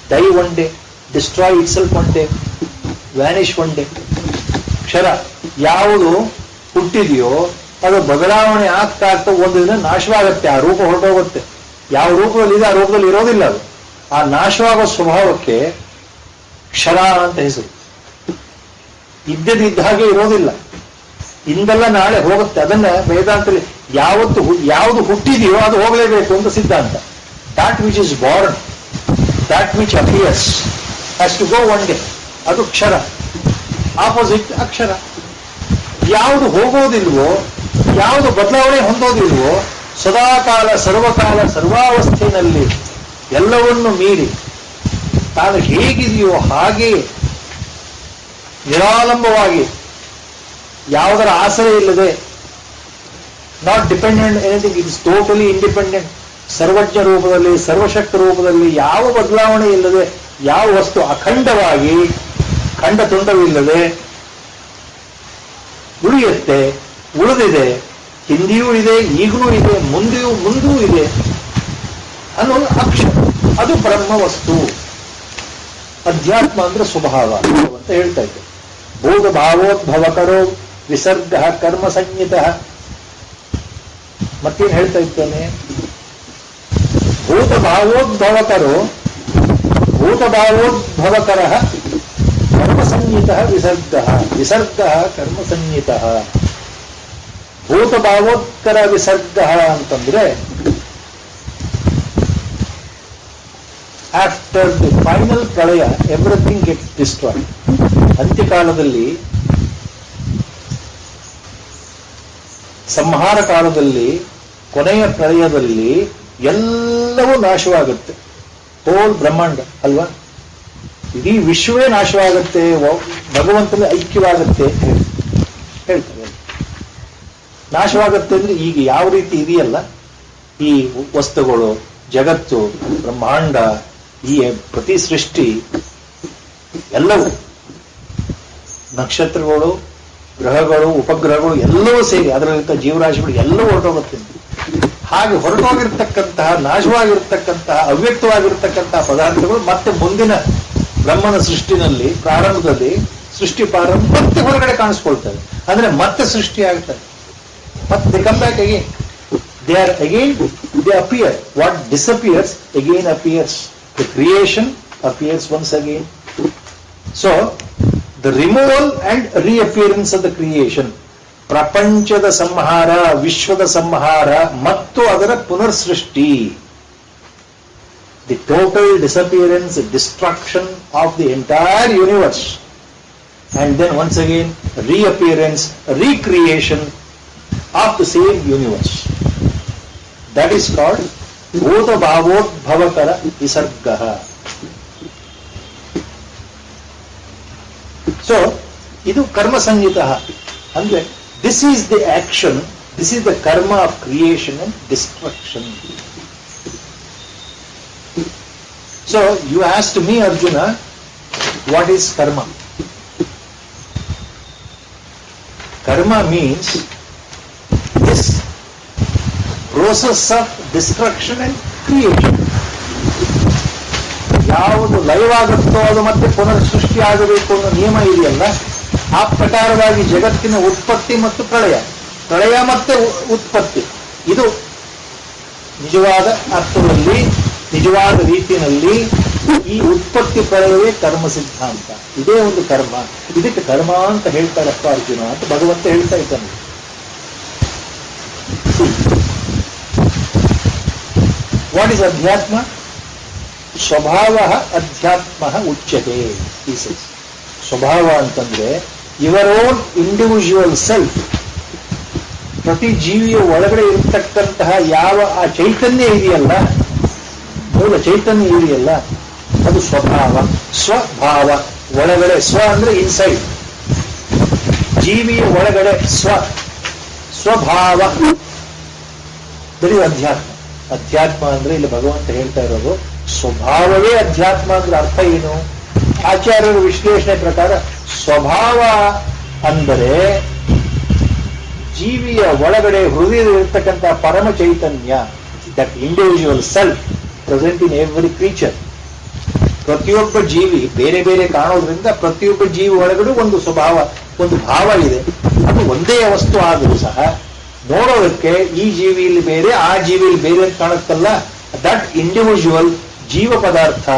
die one day, destroy itself one day, vanish one day. Kshara ಯಾವುದು ಹುಟ್ಟಿದೆಯೋ ಅದು ಬದಲಾವಣೆ ಆಗ್ತಾ ಆಗ್ತಾ ಒಂದು ದಿನ ನಾಶವಾಗುತ್ತೆ, ಆ ರೂಪ ಹೊರಟೋಗುತ್ತೆ. ಯಾವ ರೂಪದಲ್ಲಿ ಇದೆ ಆ ರೂಪದಲ್ಲಿ ಇರೋದಿಲ್ಲ ಅದು. ಆ ನಾಶವಾಗೋ ಸ್ವಭಾವಕ್ಕೆ ಕ್ಷರ ಅಂತ ಹೆಸರು. ಇದ್ದ ಹಾಗೆ ಇರೋದಿಲ್ಲ, ಇಂದೆಲ್ಲ ನಾಳೆ ಹೋಗುತ್ತೆ. ಅದನ್ನ ವೇದಾಂತದಲ್ಲಿ ಯಾವುದು ಹುಟ್ಟಿದೆಯೋ ಅದು ಹೋಗಲೇಬೇಕು ಅಂತ ಸಿದ್ಧಾಂತ. That which is born, that which appears has to go one day, ಅದು ಕ್ಷರ. ಆಪೋಸಿಟ್ ಅಕ್ಷರ. ಯಾವುದು ಹೋಗೋದಿಲ್ವೋ, ಯಾವುದು ಬದಲಾವಣೆ ಹೊಂದೋದಿಲ್ವೋ, ಸದಾಕಾಲ ಸರ್ವಕಾಲ ಸರ್ವಾವಸ್ಥೆಯಲ್ಲಿ ಎಲ್ಲವನ್ನು ಮೀರಿ ತಾನು ಹೇಗಿದೆಯೋ ಹಾಗೆ ನಿರಾಲಂಬವಾಗಿ ಯಾವುದರ ಆಸರೆ ಇಲ್ಲದೆ, not dependent anything, it is totally independent, ಸರ್ವಜ್ಞ ರೂಪದಲ್ಲಿ ಸರ್ವಶಕ್ತ ರೂಪದಲ್ಲಿ ಯಾವ ಬದಲಾವಣೆ ಇಲ್ಲದೆ ಯಾವ ವಸ್ತು ಅಖಂಡವಾಗಿ ಖಂಡ ತುಂಡವಿಲ್ಲದೆ ಉಳಿಯುತ್ತೆ, ಉಳಿದಿದೆ, ಹಿಂದೆಯೂ ಇದೆ, ಈಗಲೂ ಇದೆ, ಮುಂದೂ ಇದೆ ಅನ್ನೋದು ಅಕ್ಷರ, ಅದು ಬ್ರಹ್ಮ ವಸ್ತು. ಅಧ್ಯಾತ್ಮ ಅಂದ್ರೆ ಸ್ವಭಾವ ಅಂತ ಹೇಳ್ತಾ ಇದ್ದೆ. ಭೂತ ಭಾವೋದ್ಭವಕರೋ ವಿಸರ್ಗ ಕರ್ಮ ಸಂಹಿತ. ಮತ್ತೇನು ಹೇಳ್ತಾ ಇದ್ದೇನೆ? ಭೂತ ಭಾವೋದ್ಭವಕರ ಕರ್ಮ ಸಂಹಿತ ವಿಸರ್ಗ ಕರ್ಮ ಸಂಹಿತ. ಭೂತ ಭಾವೋತ್ಕರ ವಿಸರ್ಗ ಅಂತಂದ್ರೆ ಆಫ್ಟರ್ ದಿ ಫೈನಲ್ ಪ್ರಳಯ ಎವ್ರಿಥಿಂಗ್ ಗೆಟ್ಸ್ ಡಿಸ್ಟ್ರಾಯ್ಡ್. ಅಂತ್ಯಕಾಲದಲ್ಲಿ, ಸಂಹಾರ ಕಾಲದಲ್ಲಿ, ಕೊನೆಯ ಪ್ರಳಯದಲ್ಲಿ ಎಲ್ಲವೂ ನಾಶವಾಗುತ್ತೆ. ಹೋಲ್ ಬ್ರಹ್ಮಾಂಡ ಅಲ್ವಾ, ಇಡೀ ವಿಶ್ವವೇ ನಾಶವಾಗುತ್ತೆ, ಭಗವಂತನ ಐಕ್ಯವಾಗುತ್ತೆ ಹೇಳ್ತಾರೆ. ನಾಶವಾಗುತ್ತೆ ಅಂದ್ರೆ ಈಗ ಯಾವ ರೀತಿ ಇದೆಯಲ್ಲ, ಈ ವಸ್ತುಗಳು, ಜಗತ್ತು, ಬ್ರಹ್ಮಾಂಡ, ಈ ಪ್ರತಿ ಸೃಷ್ಟಿ ಎಲ್ಲವೂ, ನಕ್ಷತ್ರಗಳು, ಗ್ರಹಗಳು, ಉಪಗ್ರಹಗಳು ಎಲ್ಲವೂ ಸೇರಿ ಅದರಲ್ಲಿದ್ದ ಜೀವರಾಶಿಗಳು ಎಲ್ಲವೂ ಹೊರಟೋಗುತ್ತೆ. ಹಾಗೆ ಹೊರಟೋಗಿರ್ತಕ್ಕಂತಹ, ನಾಶವಾಗಿರ್ತಕ್ಕಂತಹ, ಅವ್ಯಕ್ತವಾಗಿರ್ತಕ್ಕಂತಹ ಪದಾರ್ಥಗಳು ಮತ್ತೆ ಮುಂದಿನ ಬ್ರಹ್ಮನ ಸೃಷ್ಟಿನಲ್ಲಿ, ಪ್ರಾರಂಭದಲ್ಲಿ ಸೃಷ್ಟಿ ಪ್ರಾರಂಭ ಮತ್ತೆ ಹೊರಗಡೆ ಕಾಣಿಸ್ಕೊಳ್ತವೆ. ಅಂದ್ರೆ ಮತ್ತೆ ಸೃಷ್ಟಿ ಆಗ್ತದೆ, ಮತ್ತೆ they come back again. They appear. What disappears again appears. The creation appears once again. So, the removal and reappearance of the creation, ಪ್ರಪಂಚದ ಸಂಹಾರ, ವಿಶ್ವದ ಸಂಹಾರ ಮತ್ತು ಅದರ ಪುನರ್ಸೃಷ್ಟಿ, the total disappearance, destruction of the entire universe, and then once again reappearance, recreation of the same universe. That is called Bhuta Bhavodbhavakara Visargaha. So, idu karma sanhitaha. Andre, this is the action, this is the karma of creation and destruction. So, you asked me, Arjuna, what is karma? Karma means this process of destruction and creation. ಯಾವುದು ಲಯವಾಗುತ್ತೋ ಅದು ಮತ್ತೆ ಪುನರ್ ಸೃಷ್ಟಿ ಆಗಬೇಕು ಅನ್ನೋ ನಿಯಮ ಇದೆಯಲ್ಲ, ಆ ಪ್ರಕಾರವಾಗಿ ಜಗತ್ತಿನ ಉತ್ಪತ್ತಿ ಮತ್ತು ಪ್ರಳಯ ಮತ್ತೆ ಉತ್ಪತ್ತಿ, ಇದು ನಿಜವಾದ ಅರ್ಥದಲ್ಲಿ, ನಿಜವಾದ ರೀತಿಯಲ್ಲಿ ಈ ಉತ್ಪತ್ತಿ ಪ್ರಳಯವೇ ಕರ್ಮ ಸಿದ್ಧಾಂತ. ಇದೇ ಒಂದು ಕರ್ಮ, ಇದಕ್ಕೆ ಕರ್ಮ ಅಂತ ಹೇಳ್ತಾರಪ್ಪ ಅರ್ಜುನ ಅಂತ ಭಗವಂತ ಹೇಳ್ತಾ ಇದ್ದಾನೆ. ವಾಟ್ ಇಸ್ ಅಧ್ಯಾತ್ಮ? ಸ್ವಭಾವ ಅಧ್ಯಾತ್ಮ ಉಚ್ಯತೆ. ಸ್ವಭಾವ ಅಂತಂದ್ರೆ ಯುವರ್ ಓನ್ ಇಂಡಿವಿಜುವಲ್ ಸೆಲ್ಫ್, ಪ್ರತಿ ಜೀವಿಯ ಒಳಗಡೆ ಇರತಕ್ಕಂತಹ ಯಾವ ಆ ಚೈತನ್ಯ ಇದೆಯಲ್ಲ, ಮೂಲ ಚೈತನ್ಯ ಇದೆಯಲ್ಲ, ಅದು ಸ್ವಭಾವ. ಸ್ವಭಾವ ಒಳಗಡೆ, ಸ್ವ ಅಂದ್ರೆ ಇನ್ಸೈಡ್, ಜೀವಿಯ ಒಳಗಡೆ ಸ್ವಭಾವ, ಬರೀ ಅಧ್ಯಾತ್ಮ. ಅಧ್ಯಾತ್ಮ ಅಂದ್ರೆ ಇಲ್ಲಿ ಭಗವಂತ ಹೇಳ್ತಾ ಇರೋದು ಸ್ವಭಾವವೇ ಅಧ್ಯಾತ್ಮ ಅಂದ್ರೆ ಅರ್ಥ ಏನು? ಆಚಾರ್ಯರ ವಿಶ್ಲೇಷಣೆ ಪ್ರಕಾರ ಸ್ವಭಾವ ಅಂದರೆ ಜೀವಿಯ ಒಳಗಡೆ ಹೃದಯದಲ್ಲಿರ್ತಕ್ಕಂಥ ಪರಮ ಚೈತನ್ಯ, that individual self present in every creature. ಪ್ರತಿಯೊಬ್ಬ ಜೀವಿ ಬೇರೆ ಬೇರೆ ಕಾಣೋದ್ರಿಂದ ಪ್ರತಿಯೊಬ್ಬ ಜೀವಿ ಒಳಗಡೆ ಒಂದು ಸ್ವಭಾವ, ಒಂದು ಭಾವ ಇದೆ. ಅದು ಒಂದೇ ವಸ್ತು ಆದರೂ ಸಹ ನೋಡೋದಕ್ಕೆ ಈ ಜೀವಿಯಲ್ಲಿ ಬೇರೆ, ಆ ಜೀವಿಯಲ್ಲಿ ಬೇರೆ ಅಂತ ಕಾಣುತ್ತಲ್ಲ, ದಟ್ ಇಂಡಿವಿಜುವಲ್ ಜೀವ ಪದಾರ್ಥ,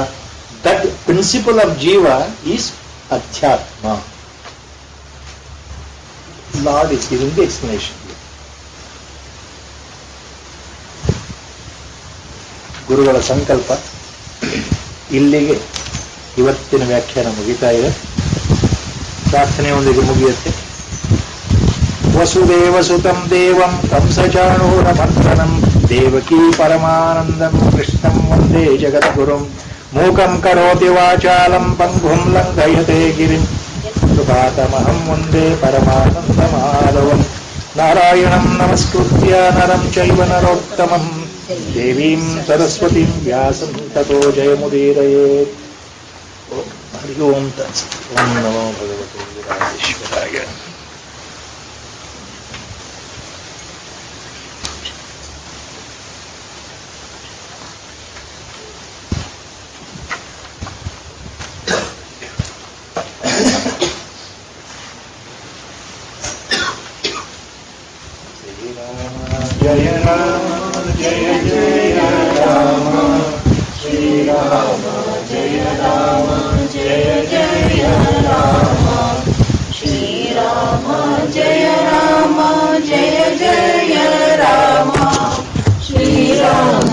ದಟ್ ಪ್ರಿನ್ಸಿಪಲ್ ಆಫ್ ಜೀವ ಈಸ್ ಅಧ್ಯಾತ್ಮ. Lord is giving the explanation. ಗುರುಗಳ ಸಂಕಲ್ಪ ಇಲ್ಲಿಗೆ ಇವತ್ತಿನ ವ್ಯಾಖ್ಯಾನ ಮುಗಿತಾ ಇದೆ. ಪ್ರಾರ್ಥನೆಯೊಂದಿಗೆ ಮುಗಿಯುತ್ತೆ. ವಸುದೇವಸುತಂ ದೇವಂ ಕಂಸಚಾಣೂರಮರ್ದನಂ ದೇವಕೀ ಪರಮಾನಂದಂ ಕೃಷ್ಣಂ ವಂದೇ ಜಗದ್ಗುರುಂ ಮೂಕಂ ಕರೋತಿ ವಾಚಾಲಂ ಪಂಗುಂ ಲಂಘಯತೆ ಗಿರಿಂ ಕೃಪಾತಮಹಂ ವಂದೇ ಪರಮಾನಂದಮಾಧವಂ ನಾರಾಯಣಂ ನಮಸ್ಕೃತ್ಯ ನರಂ ಚೈವ ನರೋತ್ತಮಂ ದೇವೀಂ ಸರಸ್ವತೀಂ ವ್ಯಾಸಂ ತತೋ ಜಯಮುದೀರಯೇತ್. ಹರಿ ಓಂ ತತ್ಸತ್. ಓಂ ನಮೋ ಭಗವತೆ ವಾಸುದೇವಾಯ. जय राम जय जय राम श्री राम जय राम जय जय राम श्री राम जय राम जय जय राम श्री राम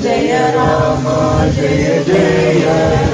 जय राम जय जय